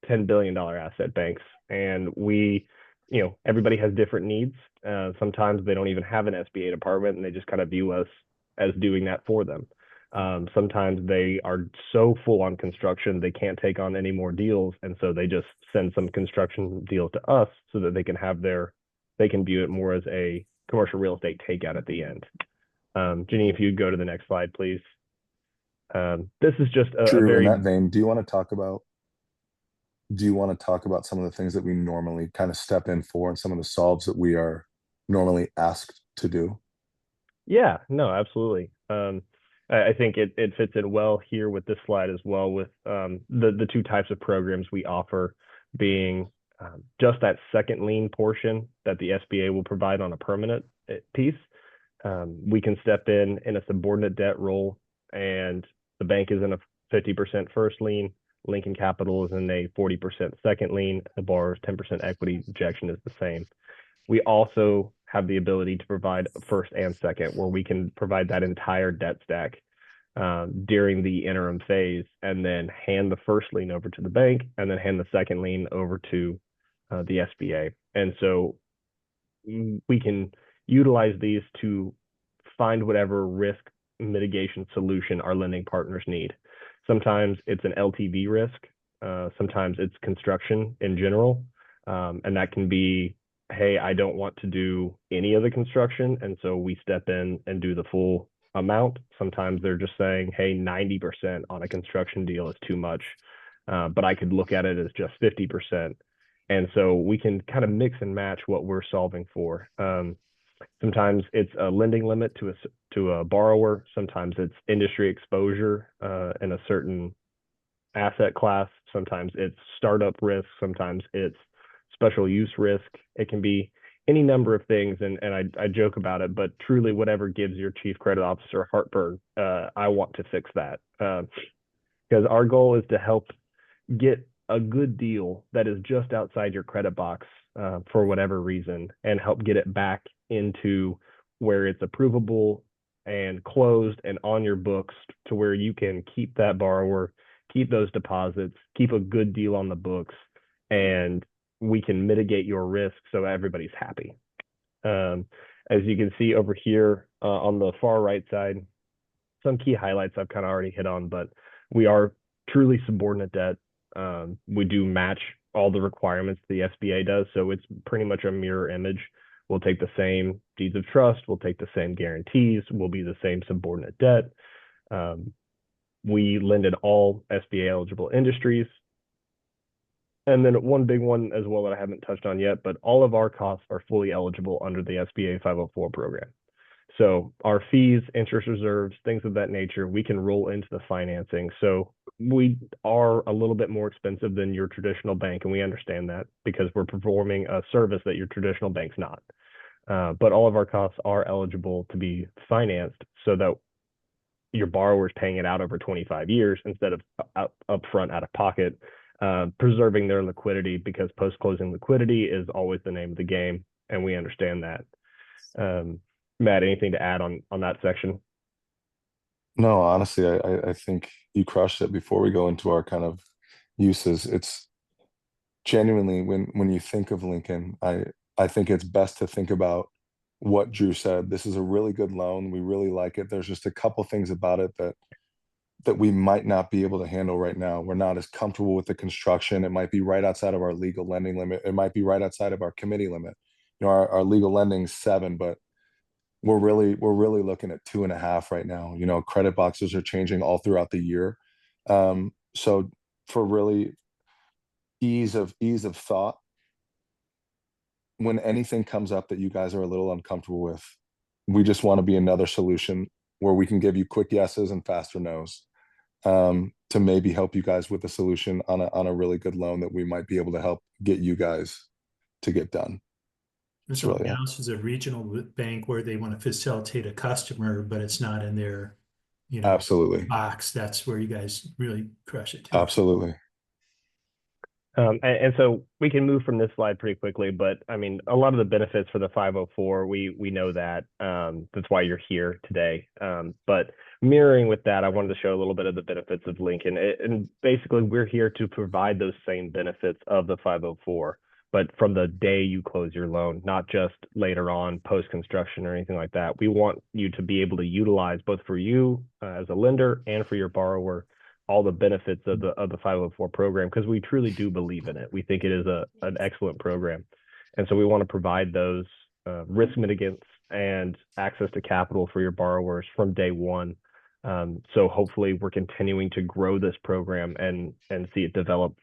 $10 billion asset banks. And we, you know, everybody has different needs. Sometimes they don't even have an SBA department and they just kind of view us as doing that for them. Sometimes they are so full on construction, they can't take on any more deals. And so they just send some construction deals to us so that they can have they can view it more as a commercial real estate takeout at the end. Jenny, if you'd go to the next slide, please. This is just a Drew, very, in that vein, do you want to talk about some of the things that we normally kind of step in for and some of the solves that we are normally asked to do? yeah, no, absolutely. I think it fits in well here with this slide as well, with the two types of programs we offer being just that second lien portion that the SBA will provide on a permanent piece. We can step in a subordinate debt role, and the bank is in a 50% first lien. Lincoln Capital is in a 40% second lien. The borrower's 10% equity injection is the same. We also have the ability to provide first and second, where we can provide that entire debt stack during the interim phase, and then hand the first lien over to the bank, and then hand the second lien over to the SBA. And so we can utilize these to find whatever risk mitigation solution our lending partners need. Sometimes it's an LTV risk. Sometimes it's construction in general. And that can be, hey, I don't want to do any of the construction. And so we step in and do the full amount. Sometimes they're just saying, hey, 90% on a construction deal is too much. But I could look at it as just 50%. And so we can kind of mix and match what we're solving for. Sometimes it's a lending limit to a borrower. Sometimes it's industry exposure in a certain asset class. Sometimes it's startup risk. Sometimes it's special use risk. It can be any number of things. And I joke about it, but truly whatever gives your chief credit officer heartburn, I want to fix that. Because our goal is to help get a good deal that is just outside your credit box for whatever reason, and help get it back into where it's approvable and closed and on your books, to where you can keep that borrower, keep those deposits, keep a good deal on the books, and we can mitigate your risk so everybody's happy. And As you can see over here on the far right side, some key highlights I've kind of already hit on, but we are truly subordinate debt. We do match all the requirements the SBA does, so it's pretty much a mirror image. We'll take the same deeds of trust, we'll take the same guarantees, we'll be the same subordinate debt. We lend in all SBA eligible industries. And then one big one as well that I haven't touched on yet, but all of our costs are fully eligible under the SBA 504 program. So our fees, interest reserves, things of that nature, we can roll into the financing. So we are a little bit more expensive than your traditional bank, and we understand that because we're performing a service that your traditional bank's not. But all of our costs are eligible to be financed so that your borrower's paying it out over 25 years instead of upfront out of pocket, preserving their liquidity, because post-closing liquidity is always the name of the game, and we understand that. Matt, anything to add on that section? No, honestly, I think you crushed it. Before we go into our kind of uses, it's genuinely when you think of Lincoln, I think it's best to think about what Drew said. This is a really good loan. We really like it. There's just a couple things about it that we might not be able to handle right now. We're not as comfortable with the construction. It might be right outside of our legal lending limit. It might be right outside of our committee limit. You know, our legal lending is 7, but we're really looking at 2.5 right now. You know, credit boxes are changing all throughout the year. So for really ease of thought, when anything comes up that you guys are a little uncomfortable with, we just want to be another solution where we can give you quick yeses and faster nos, to maybe help you guys with a solution on a really good loan that we might be able to help get you guys to get done. And something else is a regional bank where they want to facilitate a customer, but it's not in their, Absolutely. box. That's where you guys really crush it too. Absolutely. And so we can move from this slide pretty quickly, but I mean, a lot of the benefits for the 504, we know that. That's why you're here today. But mirroring with that, I wanted to show a little bit of the benefits of Lincoln. And basically, we're here to provide those same benefits of the 504, but from the day you close your loan, not just later on post-construction or anything like that. We want you to be able to utilize, both for you as a lender and for your borrower, all the benefits of the 504 program, because we truly do believe in it. We think it is an excellent program. And so we want to provide those risk mitigants and access to capital for your borrowers from day one. So hopefully we're continuing to grow this program and see it develop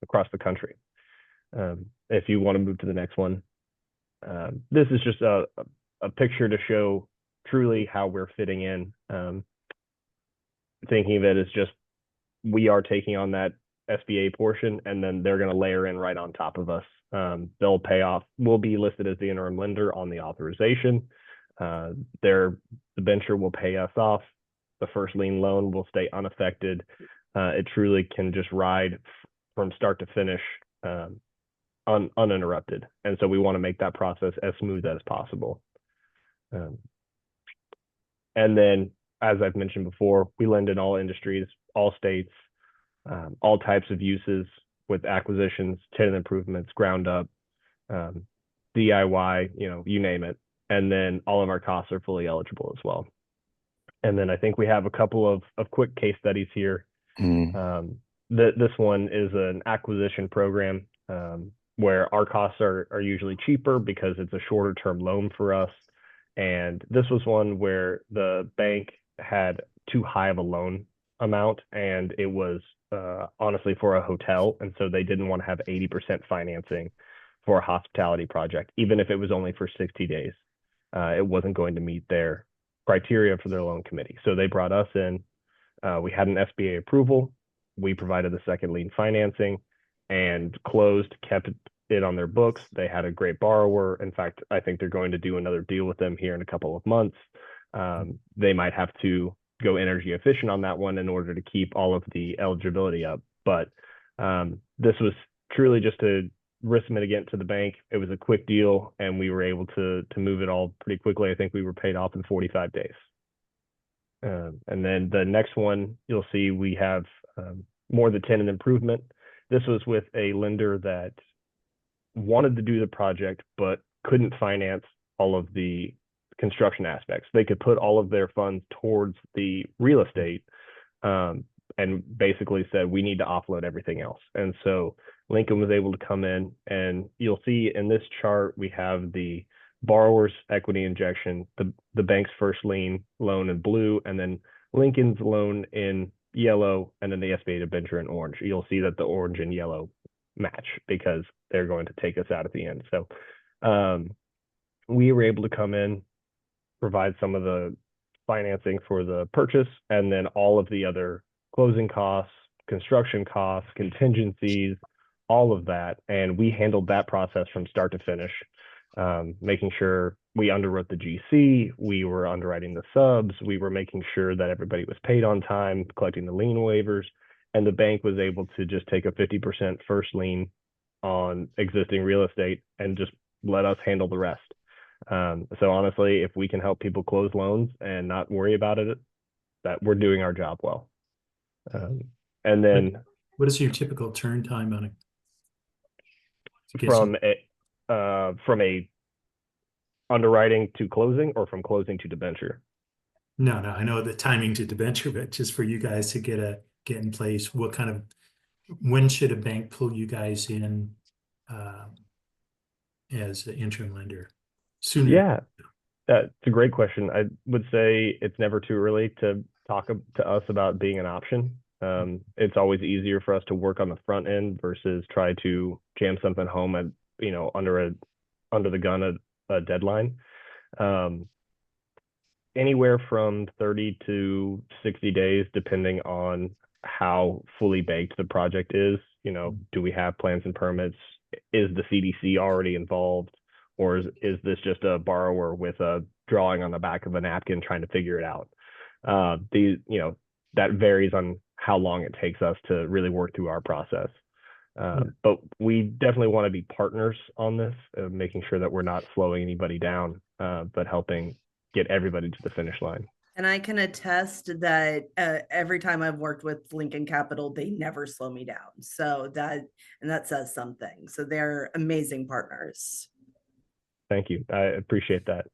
across the country. If you want to move to the next one, this is just a picture to show truly how we're fitting in. Thinking of it as just, we are taking on that SBA portion, and then they're going to layer in right on top of us. They'll pay off. We'll be listed as the interim lender on the authorization. The venture will pay us off. The first lien loan will stay unaffected. It truly can just ride from start to finish uninterrupted. And so we want to make that process as smooth as possible. And then, as I've mentioned before, we lend in all industries, all states, all types of uses, with acquisitions, tenant improvements, ground up, DIY, you name it. And then all of our costs are fully eligible as well. And then I think we have a couple of quick case studies here. This one is an acquisition program where our costs are usually cheaper because it's a shorter term loan for us. And this was one where the bank had too high of a loan amount, and it was honestly for a hotel. And so they didn't want to have 80% financing for a hospitality project, even if it was only for 60 days. It wasn't going to meet their criteria for their loan committee. So they brought us in. We had an SBA approval. We provided the second lien financing and closed, kept it on their books. They had a great borrower. In fact, I think they're going to do another deal with them here in a couple of months. They might have to go energy efficient on that one in order to keep all of the eligibility up. But this was truly just a risk mitigant to the bank. It was a quick deal, and we were able to move it all pretty quickly. I think we were paid off in 45 days. And then the next one, you'll see we have more the tenant improvement. This was with a lender that wanted to do the project, but couldn't finance all of the construction aspects. They could put all of their funds towards the real estate, and basically said, we need to offload everything else. And so Lincoln was able to come in, and you'll see in this chart, we have the borrower's equity injection, the bank's first lien loan in blue, and then Lincoln's loan in yellow, and then the SBA debenture in orange. You'll see that the orange and yellow match because they're going to take us out at the end. So we were able to come in, provide some of the financing for the purchase, and then all of the other closing costs, construction costs, contingencies, all of that. And we handled that process from start to finish, making sure we underwrote the GC, we were underwriting the subs, we were making sure that everybody was paid on time, collecting the lien waivers, and the bank was able to just take a 50% first lien on existing real estate and just let us handle the rest. So honestly, if we can help people close loans and not worry about it, that we're doing our job well. And then What is your typical turn time on it? from a underwriting to closing, or from closing to debenture? No, I know the timing to debenture, but just for you guys to get in place, when should a bank pull you guys in as an interim lender? Sooner? Yeah, that's a great question. I would say it's never too early to talk to us about being an option. It's always easier for us to work on the front end versus try to jam something home at, under the gun at a deadline. Anywhere from 30 to 60 days, depending on how fully baked the project is. Do we have plans and permits? Is the CDC already involved? Or is this just a borrower with a drawing on the back of a napkin trying to figure it out? That varies on how long it takes us to really work through our process. But we definitely want to be partners on this, making sure that we're not slowing anybody down, but helping get everybody to the finish line. And I can attest that every time I've worked with Lincoln Capital, they never slow me down. So that says something. So they're amazing partners. Thank you. I appreciate that.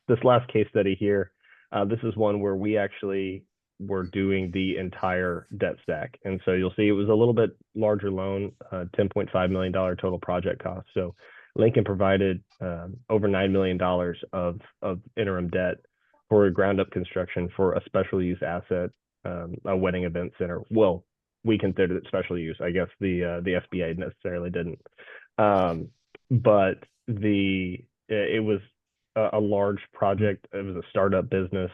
This last case study here, this is one where we actually were doing the entire debt stack. And so you'll see it was a little bit larger loan, $10.5 million total project cost. So Lincoln provided over $9 million of interim debt for ground up construction for a special use asset, a wedding event center. Well, we considered it special use. I guess the SBA necessarily didn't. But it was a large project. It was a startup business,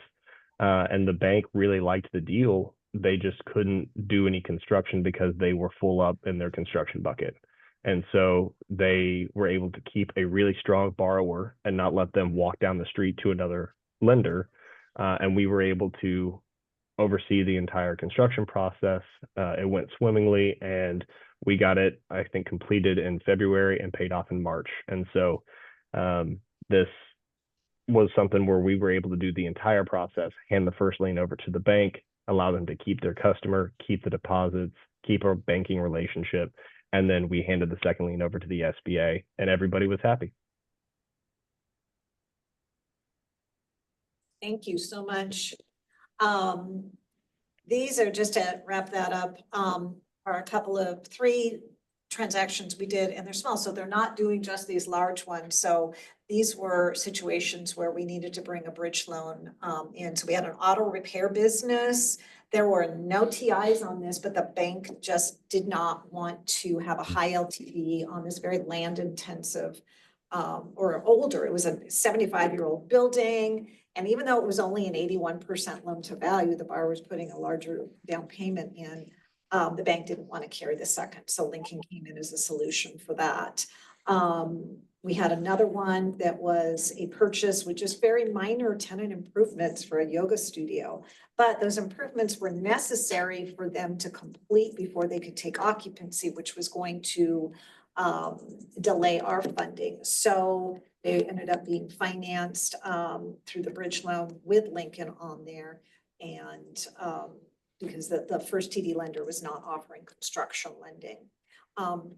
and the bank really liked the deal. They just couldn't do any construction because they were full up in their construction bucket. And so they were able to keep a really strong borrower and not let them walk down the street to another lender. And we were able to oversee the entire construction process. It went swimmingly, and we got it, I think, completed in February and paid off in March. And so this was something where we were able to do the entire process, hand the first lien over to the bank, allow them to keep their customer, keep the deposits, keep our banking relationship. And then we handed the second lien over to the SBA, and everybody was happy. Thank you so much. These are, just to wrap that up, are a couple of 3 transactions we did, and they're small, so they're not doing just these large ones. So these were situations where we needed to bring a bridge loan in. So we had an auto repair business. There were no TIs on this, but the bank just did not want to have a high LTV on this very land intensive or older. It was a 75-year-old building. And even though it was only an 81% loan to value, the borrower was putting a larger down payment in. The bank didn't want to carry the second. So Lincoln came in as a solution for that. We had another one that was a purchase with just very minor tenant improvements for a yoga studio. But those improvements were necessary for them to complete before they could take occupancy, which was going to delay our funding. So they ended up being financed through the bridge loan with Lincoln on there. And because the first TD lender was not offering construction lending.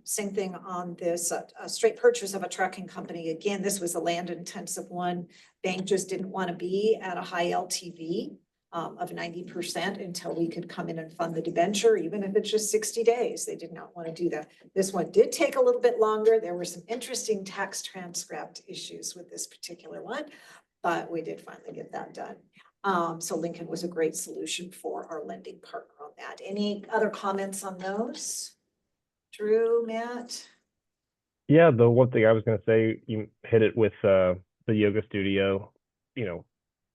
Same thing on this, a straight purchase of a trucking company. Again, this was a land intensive one. Bank just didn't want to be at a high LTV of 90% until we could come in and fund the debenture, even if it's just 60 days. They did not want to do that. This one did take a little bit longer. There were some interesting tax transcript issues with this particular one, but we did finally get that done. So Lincoln was a great solution for our lending partner on that. Any other comments on those? Drew, Matt? Yeah, the one thing I was going to say, you hit it with the yoga studio. You know,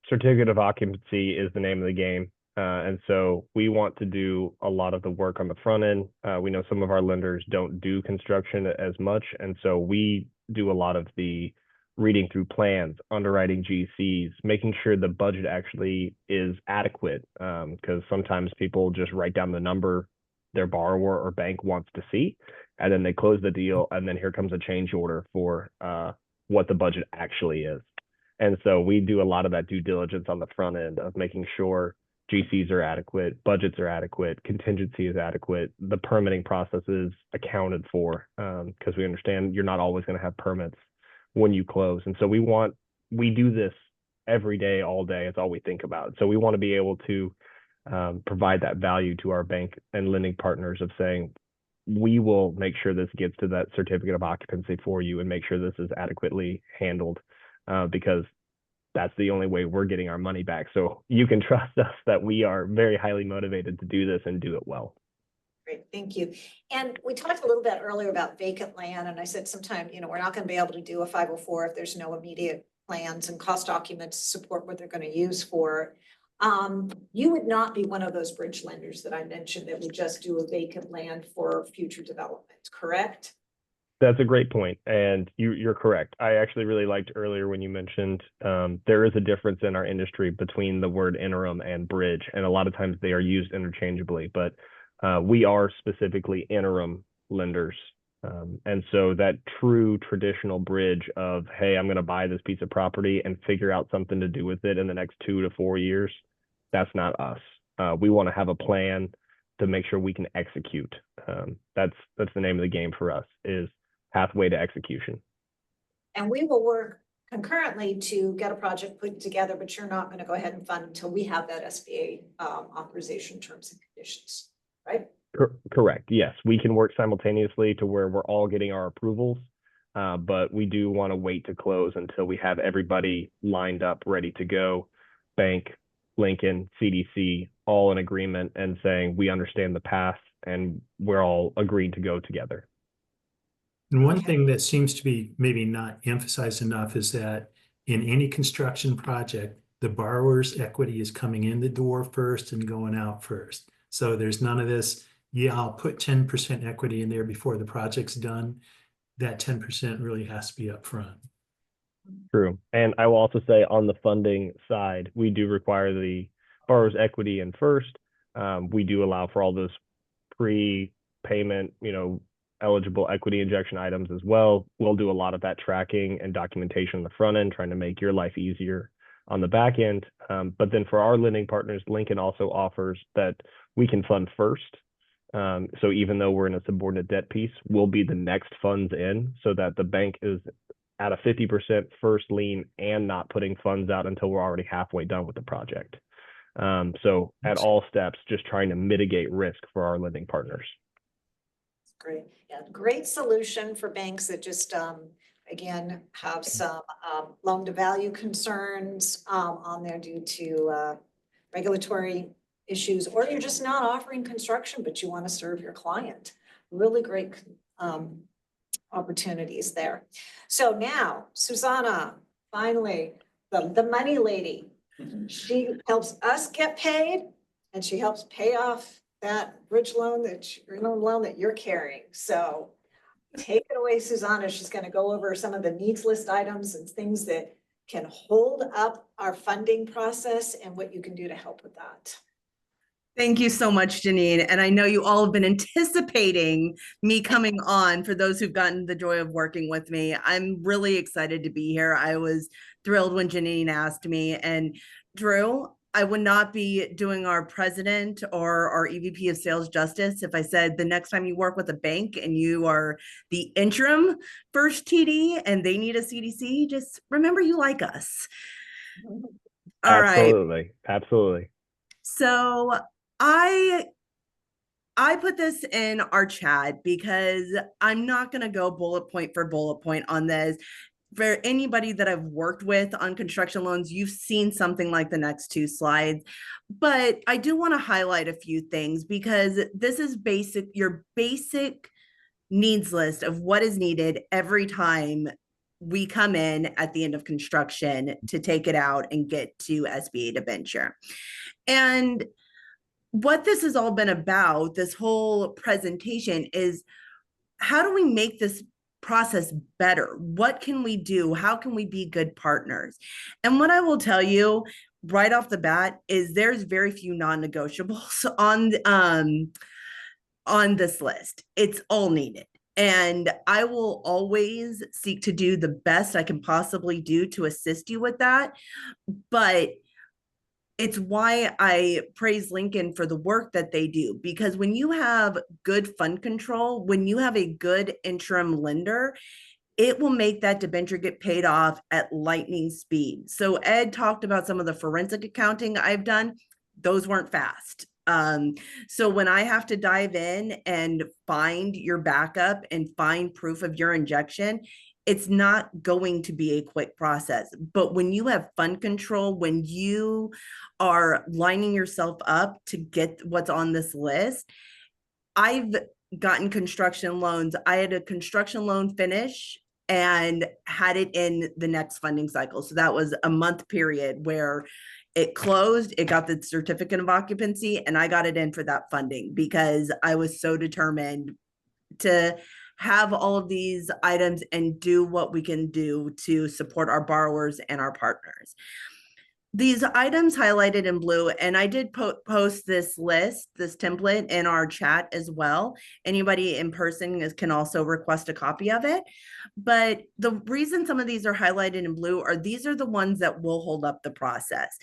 certificate of occupancy is the name of the game. And so we want to do a lot of the work on the front end. We know some of our lenders don't do construction as much. And so we do a lot of the reading through plans, underwriting GCs, making sure the budget actually is adequate. Because sometimes people just write down the number their borrower or bank wants to see, and then they close the deal, and then here comes a change order for what the budget actually is. And so we do a lot of that due diligence on the front end of making sure GCs are adequate, budgets are adequate, contingency is adequate, the permitting process is accounted for, because we understand you're not always going to have permits when you close. And so we do this every day, all day. It's all we think about. So we want to be able to provide that value to our bank and lending partners of saying, we will make sure this gets to that certificate of occupancy for you and make sure this is adequately handled, because that's the only way we're getting our money back. So you can trust us that we are very highly motivated to do this and do it well. Great, thank you. And we talked a little bit earlier about vacant land, and I said sometime, we're not going to be able to do a 504 if there's no immediate plans and cost documents to support what they're going to use for. You would not be one of those bridge lenders that I mentioned that would just do a vacant land for future development, correct? That's a great point, and you're correct. I actually really liked earlier when you mentioned there is a difference in our industry between the word interim and bridge, and a lot of times they are used interchangeably, but we are specifically interim lenders. And so that true traditional bridge of, hey, I'm going to buy this piece of property and figure out something to do with it in the next 2 to 4 years, that's not us. We want to have a plan to make sure we can execute. That's the name of the game for us, is pathway to execution. And we will work concurrently to get a project put together, but you're not going to go ahead and fund until we have that SBA authorization terms and conditions, right? Correct. Yes, we can work simultaneously to where we're all getting our approvals, but we do want to wait to close until we have everybody lined up, ready to go. Bank, Lincoln, CDC, all in agreement and saying we understand the path and we're all agreed to go together. And one thing that seems to be maybe not emphasized enough is that in any construction project, the borrower's equity is coming in the door first and going out first. So there's none of this, yeah, I'll put 10% equity in there before the project's done. That 10% really has to be upfront. True. And I will also say on the funding side, we do require the borrower's equity in first. We do allow for all those pre-payment, eligible equity injection items as well. We'll do a lot of that tracking and documentation on the front end, trying to make your life easier on the back end. But then for our lending partners, Lincoln also offers that we can fund first. So even though we're in a subordinate debt piece, we'll be the next funds in, so that the bank is at a 50% first lien and not putting funds out until we're already halfway done with the project. So at all steps, just trying to mitigate risk for our lending partners. Great. Yeah, great solution for banks that just, again, have some loan to value concerns on there due to regulatory issues, or you're just not offering construction, but you want to serve your client. Really great opportunities there. So now, Susanna, finally, the money lady, she helps us get paid and she helps pay off that bridge loan that you're carrying. So take it away, Susanna. She's going to go over some of the needs list items and things that can hold up our funding process and what you can do to help with that. Thank you so much, Janine. And I know you all have been anticipating me coming on. For those who've gotten the joy of working with me, I'm really excited to be here. I was thrilled when Janine asked me. And Drew, I would not be doing our president or our EVP of sales justice if I said the next time you work with a bank and you are the interim first TD and they need a CDC, just remember you like us. All right. Absolutely. Absolutely. So I put this in our chat because I'm not going to go bullet point for bullet point on this. For anybody that I've worked with on construction loans, you've seen something like the next two slides. But I do want to highlight a few things because this is your basic needs list of what is needed every time we come in at the end of construction to take it out and get to SBA debenture. And what this has all been about, this whole presentation, is how do we make this process better? What can we do? How can we be good partners? And what I will tell you right off the bat is there's very few non-negotiables on this list. It's all needed. And I will always seek to do the best I can possibly do to assist you with that. But it's why I praise Lincoln for the work that they do, because when you have good fund control, when you have a good interim lender, it will make that debenture get paid off at lightning speed. So Ed talked about some of the forensic accounting I've done. Those weren't fast. So when I have to dive in and find your backup and find proof of your injection, it's not going to be a quick process. But when you have fund control, when you are lining yourself up to get what's on this list, I've gotten construction loans. I had a construction loan finish and had it in the next funding cycle. So that was a month period where it closed, it got the certificate of occupancy, and I got it in for that funding because I was so determined to have all of these items and do what we can do to support our borrowers and our partners. These items highlighted in blue, and I did post this list, this template in our chat as well. Anybody in person can also request a copy of it. But the reason some of these are highlighted in blue are these are the ones that will hold up the process.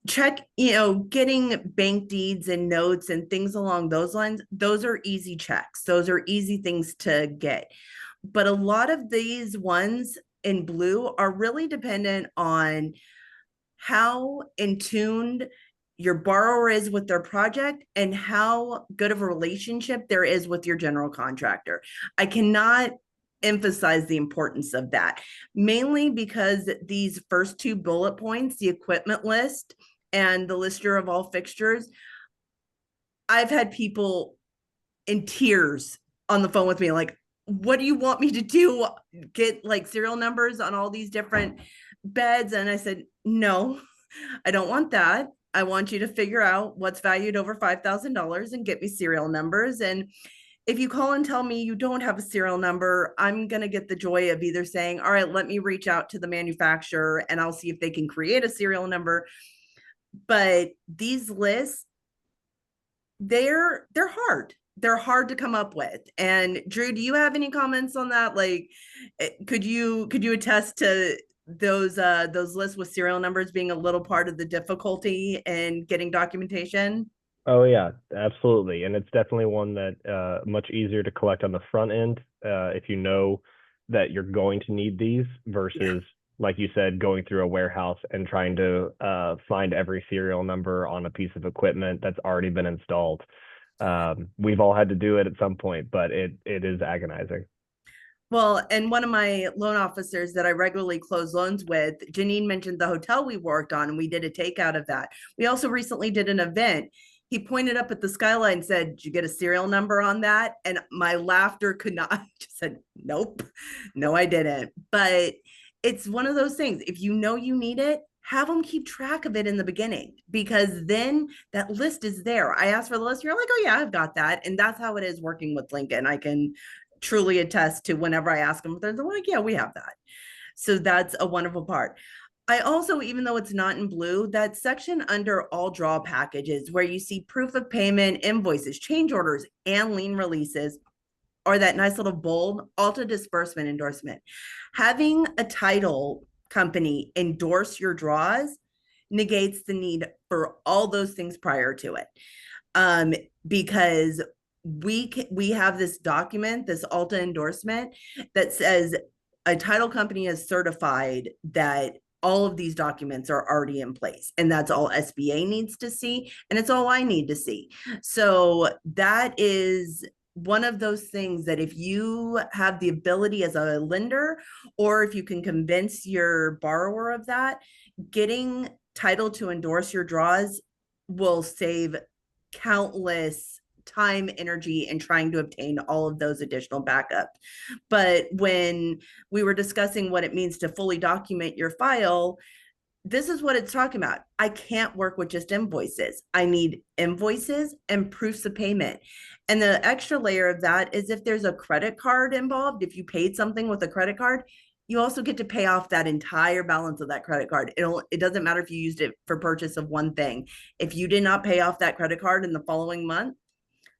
Check, getting bank deeds and notes and things along those lines. Those are easy checks. Those are easy things to get. But a lot of these ones in blue are really dependent on how in tuned your borrower is with their project and how good of a relationship there is with your general contractor. I cannot emphasize the importance of that, mainly because these first two bullet points, the equipment list and the lister of all fixtures, I've had people in tears on the phone with me, like, what do you want me to do? Get like serial numbers on all these different beds? And I said, no, I don't want that. I want you to figure out what's valued over $5,000 and get me serial numbers. And if you call and tell me you don't have a serial number, I'm going to get the joy of either saying, all right, let me reach out to the manufacturer and I'll see if they can create a serial number. But these lists, they're hard. They're hard to come up with. And Drew, do you have any comments on that? Like, could you attest to those lists with serial numbers being a little part of the difficulty in getting documentation? Oh yeah, absolutely. And it's definitely one that much easier to collect on the front end if you know that you're going to need these versus, like you said, going through a warehouse and trying to find every serial number on a piece of equipment that's already been installed. We've all had to do it at some point, but it is agonizing. Well, and one of my loan officers that I regularly close loans with, Janine mentioned the hotel we worked on, and we did a takeout of that. We also recently did an event. He pointed up at the skyline and said, did you get a serial number on that? And my laughter could not, I just said, nope, no, I didn't. But it's one of those things. If you know you need it, have them keep track of it in the beginning, because then that list is there. I asked for the list. You're like, oh yeah, I've got that. And that's how it is working with Lincoln. I can truly attest to whenever I ask them, they're like, yeah, we have that. So that's a wonderful part. I also, even though it's not in blue, that section under all draw packages where you see proof of payment, invoices, change orders, and lien releases, or that nice little bold auto disbursement endorsement. Having a title company endorse your draws negates the need for all those things prior to it. Because we have this document, this Alta endorsement that says a title company is certified that all of these documents are already in place, and that's all SBA needs to see, and it's all I need to see. So that is one of those things that if you have the ability as a lender, or if you can convince your borrower of that, getting title to endorse your draws will save countless time, energy, and trying to obtain all of those additional backup. But when we were discussing what it means to fully document your file, this is what it's talking about. I can't work with just invoices. I need invoices and proofs of payment. And the extra layer of that is if there's a credit card involved, if you paid something with a credit card, you also get to pay off that entire balance of that credit card. It doesn't matter if you used it for purchase of one thing. If you did not pay off that credit card in the following month,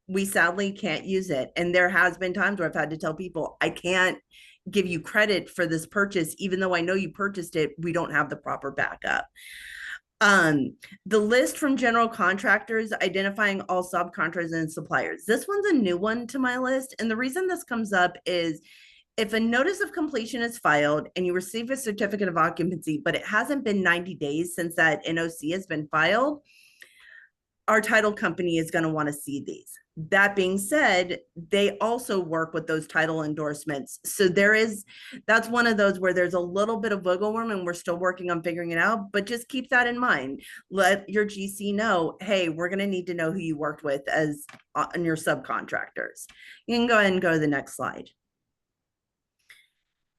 we sadly can't use it. And there has been times where I've had to tell people, I can't give you credit for this purchase, even though I know you purchased it, we don't have the proper backup. The list from general contractors identifying all subcontractors and suppliers. This one's a new one to my list. And the reason this comes up is if a notice of completion is filed and you receive a certificate of occupancy, but it hasn't been 90 days since that NOC has been filed, our title company is going to want to see these. That being said, they also work with those title endorsements. So that's one of those where there's a little bit of wiggle room and we're still working on figuring it out, but just keep that in mind. Let your GC know, hey, we're going to need to know who you worked with as on your subcontractors. You can go ahead and go to the next slide.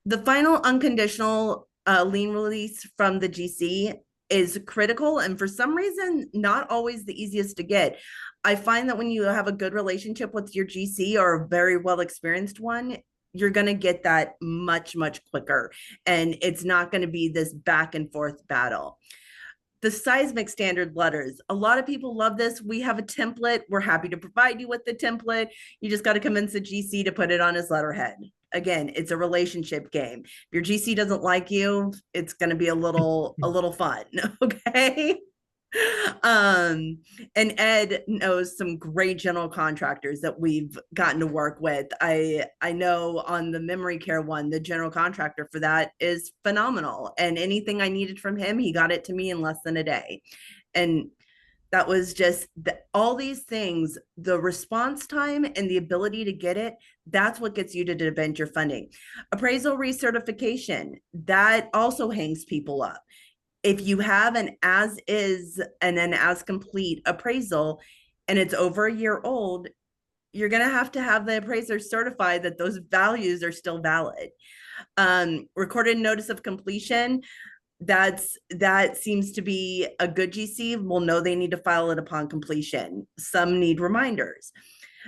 The final unconditional lien release from the GC is critical, and for some reason not always the easiest to get. I find that when you have a good relationship with your GC or a very well experienced one, you're going to get that much quicker, and it's not going to be this back and forth battle. The seismic standard letters, a lot of people love this. We have a template. We're happy to provide you with the template. You just got to convince the GC to put it on his letterhead. Again, it's a relationship game. If your GC doesn't like you, it's going to be a little fun. Okay. And Ed knows some great general contractors that we've gotten to work with. I know on the memory care one, the general contractor for that is phenomenal. And anything I needed from him, he got it to me in less than a day. And that was just all these things, the response time and the ability to get it, that's what gets you to defend your funding. Appraisal recertification, that also hangs people up. If you have an as is and an as complete appraisal and it's over a year old, you're going to have the appraiser certify that those values are still valid. Recorded notice of completion, that seems to be a good GC will know they need to file it upon completion. Some need reminders.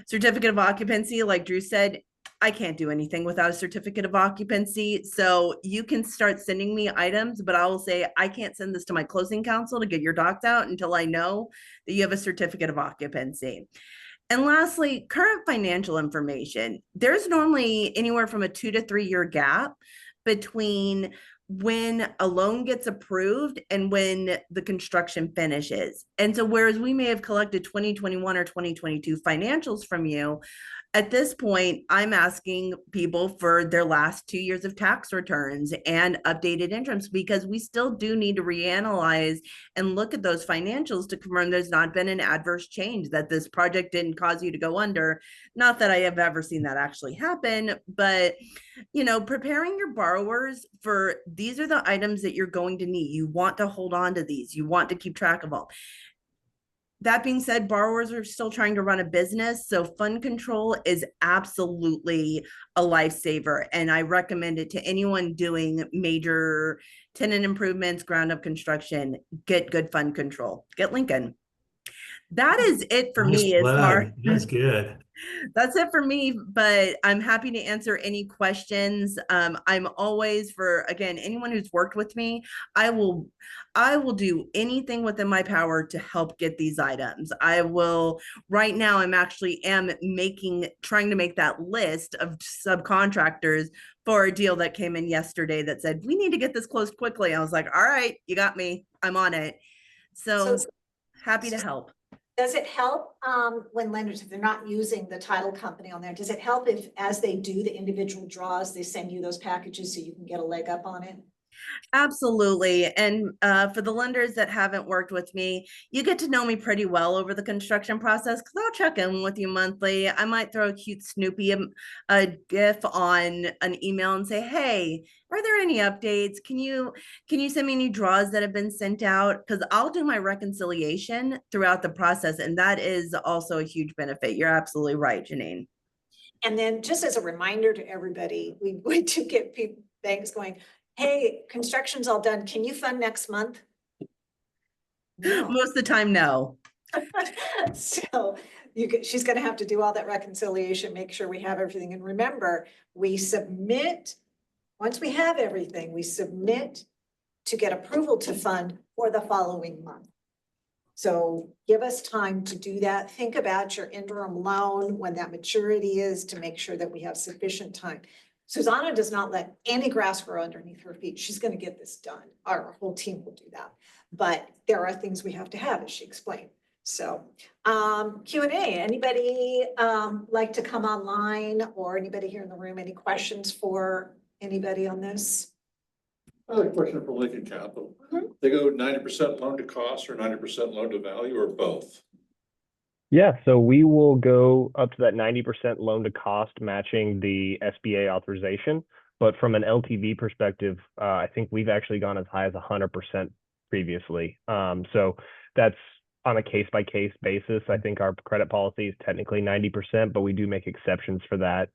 Certificate of occupancy, like Drew said, I can't do anything without a certificate of occupancy. So you can start sending me items, but I will say, I can't send this to my closing counsel to get your docs out until I know that you have a certificate of occupancy. And lastly, current financial information. There's normally anywhere from a 2 to 3 year gap between when a loan gets approved and when the construction finishes. And so whereas we may have collected 2021 or 2022 financials from you, at this point, I'm asking people for their last 2 years of tax returns and updated interims, because we still do need to reanalyze and look at those financials to confirm there's not been an adverse change, that this project didn't cause you to go under. Not that I have ever seen that actually happen, but preparing your borrowers for these are the items that you're going to need. You want to hold on to these. You want to keep track of them. That being said, borrowers are still trying to run a business, so fund control is absolutely a lifesaver, and I recommend it to anyone doing major tenant improvements, ground up construction. Get good fund control. Get Lincoln. That is it for me. That's good. That's it for me, but I'm happy to answer any questions. I'm always, for again, anyone who's worked with me, I will do anything within my power to help get these items. Right now I'm trying to make that list of subcontractors for a deal that came in yesterday that said, we need to get this closed quickly. I was like, all right, you got me. I'm on it. So So happy to help. does it help when lenders, if they're not using the title company on there, does it help if as they do the individual draws, they send you those packages so you can get a leg up on it? Absolutely. And for the lenders that haven't worked with me, you get to know me pretty well over the construction process because I'll check in with you monthly. I might throw a cute Snoopy a GIF on an email and say, hey, are there any updates? Can you send me any draws that have been sent out? Because I'll do my reconciliation throughout the process. And that is also a huge benefit. You're absolutely right, Janine. And then just as a reminder to everybody, we do get people, banks going, hey, construction's all done. Can you fund next month? No. Most of the time, no. So she's gonna have to do all that reconciliation, make sure we have everything. And remember, we submit, once we have everything, we submit to get approval to fund for the following month. So give us time to do that. Think about your interim loan, when that maturity is, to make sure that we have sufficient time. Susanna does not let any grass grow underneath her feet. She's going to get this done. Our whole team will do that. But there are things we have to have, as she explained. So Q&A, anybody like to come online, or anybody here in the room, any questions for anybody on this? I have a question for Lincoln Capital. They go 90% loan to cost or 90% loan to value, or both? Yeah, so we will go up to that 90% loan to cost, matching the SBA authorization. But from an LTV perspective, I think we've actually gone as high as 100% previously. So that's on a case by case basis. I think our credit policy is technically 90%, but we do make exceptions for that,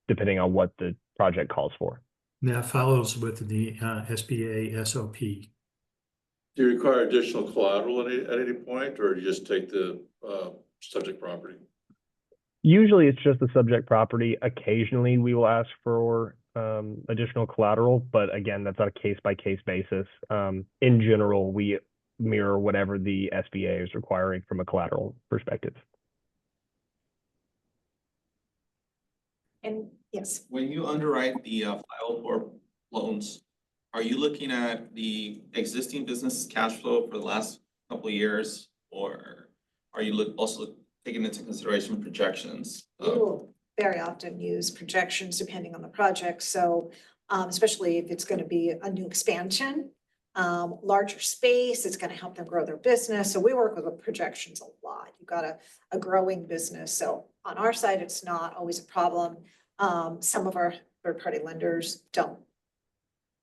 depending on what the project calls for. That follows with the SBA SOP. Do you require additional collateral at any point, or do you just take the subject property? Usually it's just the subject property. Occasionally we will ask for additional collateral, but again, that's on a case by case basis. In general, we mirror whatever the SBA is requiring from a collateral perspective. And yes. When you underwrite the 504 loans, are you looking at the existing business cash flow for the last couple of years, or are you also taking into consideration projections? We will very often use projections depending on the project. So especially if it's going to be a new expansion, larger space, it's going to help them grow their business. So we work with projections a lot. You've got a growing business. So on our side, it's not always a problem. Some of our third-party lenders don't.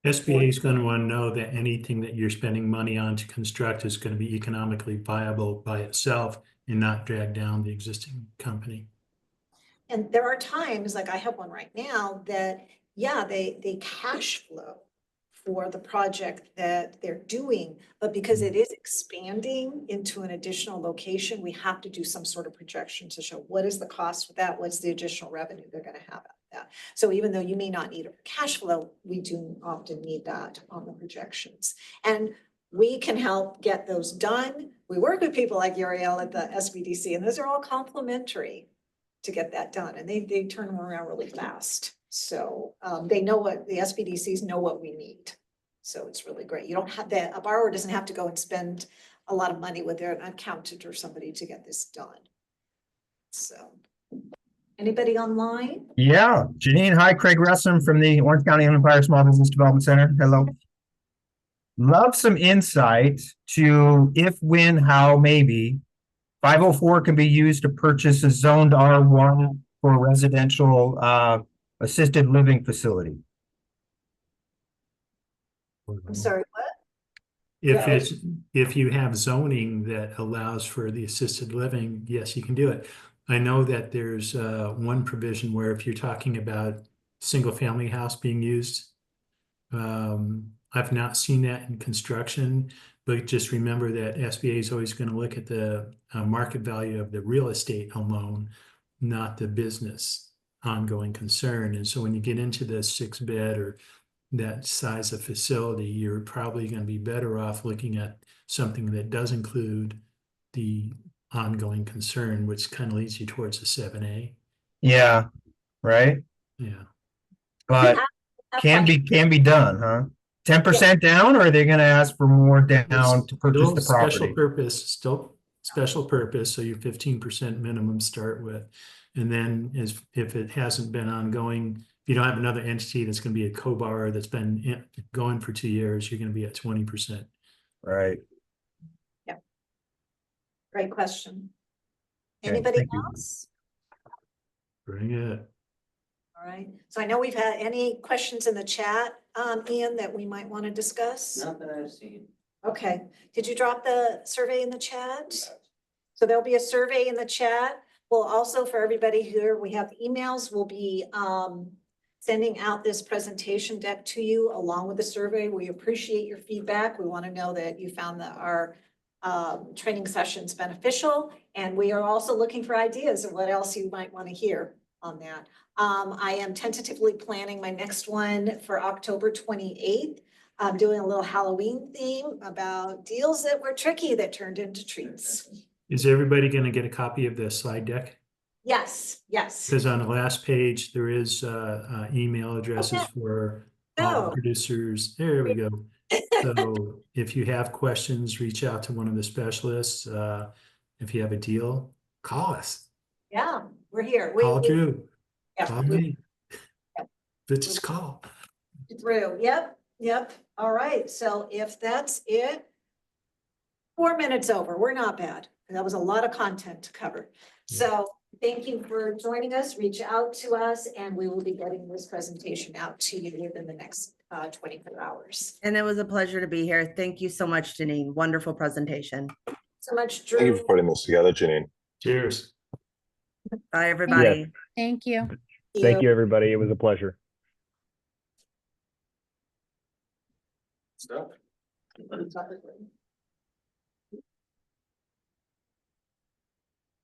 SBA is going to want to know that anything that you're spending money on to construct is going to be economically viable by itself and not drag down the existing company. And there are times, like I have one right now, that, yeah, they cash flow for the project that they're doing, but because it is expanding into an additional location, we have to do some sort of projection to show what is the cost for that, what's the additional revenue they're going to have out of that. So even though you may not need a cash flow, we do often need that on the projections. And we can help get those done. We work with people like Uriel at the SBDC, and those are all complimentary to get that done. And they turn them around really fast. So they know what the SBDCs know what we need. So it's really great. You don't have that, a borrower doesn't have to go and spend a lot of money with their accountant or somebody to get this done. So anybody online? Yeah, Janine, hi, Craig Russum from the Orange County Empire Small Business Development Center. Hello. Love some insight to if, when, how, maybe 504 can be used to purchase a zoned R1 for a residential assisted living facility. I'm sorry, what? If you have zoning that allows for the assisted living, yes, you can do it. I know that there's one provision where if you're talking about single family house being used, I've not seen that in construction, but just remember that SBA is always going to look at the market value of the real estate alone, not the business ongoing concern. And so when you get into the 6-bed or that size of facility, you're probably going to be better off looking at something that does include the ongoing concern, which kind of leads you towards the 7A. Yeah, right. Yeah. But can be done, huh? 10% down, or are they gonna ask for more down to purchase the Special property? purpose, still special purpose, so your 15% minimum start with. And then if it hasn't been ongoing, if you don't have another entity that's gonna be a co-borrower that's been going for 2 years, you're gonna be at 20%. Right. Great question. Okay, Anybody thank you. else? Bring it. All right, so I know we've had any questions in the chat, Ian, that we might want to discuss? Not that I've seen. Okay, did you drop the survey in the chat? So there'll be a survey in the chat. Well, also for everybody here, we have emails. We'll be sending out this presentation deck to you along with the survey. We appreciate your feedback. We want to know that you found that our training sessions beneficial, and we are also looking for ideas of what else you might want to hear on that. I am tentatively planning my next one for October 28th. I'm doing a little Halloween theme about deals that were tricky that turned into treats. Is everybody gonna get a copy of the slide deck? Yes, yes. Because on the last page, there is email addresses Okay. for all the Oh. producers. There we go. So if you have questions, reach out to one of the specialists. If you have a deal, call us. Yeah, we're here. Call Drew. Yeah, Call we- me. But just call. Through, yep. All right, so if that's it. 4 minutes over, we're not bad. That was a lot of content to cover. So thank you for joining us. Reach out to us and we will be getting this presentation out to you within the next 24 hours. And it was a pleasure to be here. Thank you so much, Janine. Wonderful presentation. So much, Thank you Drew. for putting this together, Janine. Cheers. Bye, everybody. Thank you. Thank you, everybody. It was a pleasure. Stuff. you.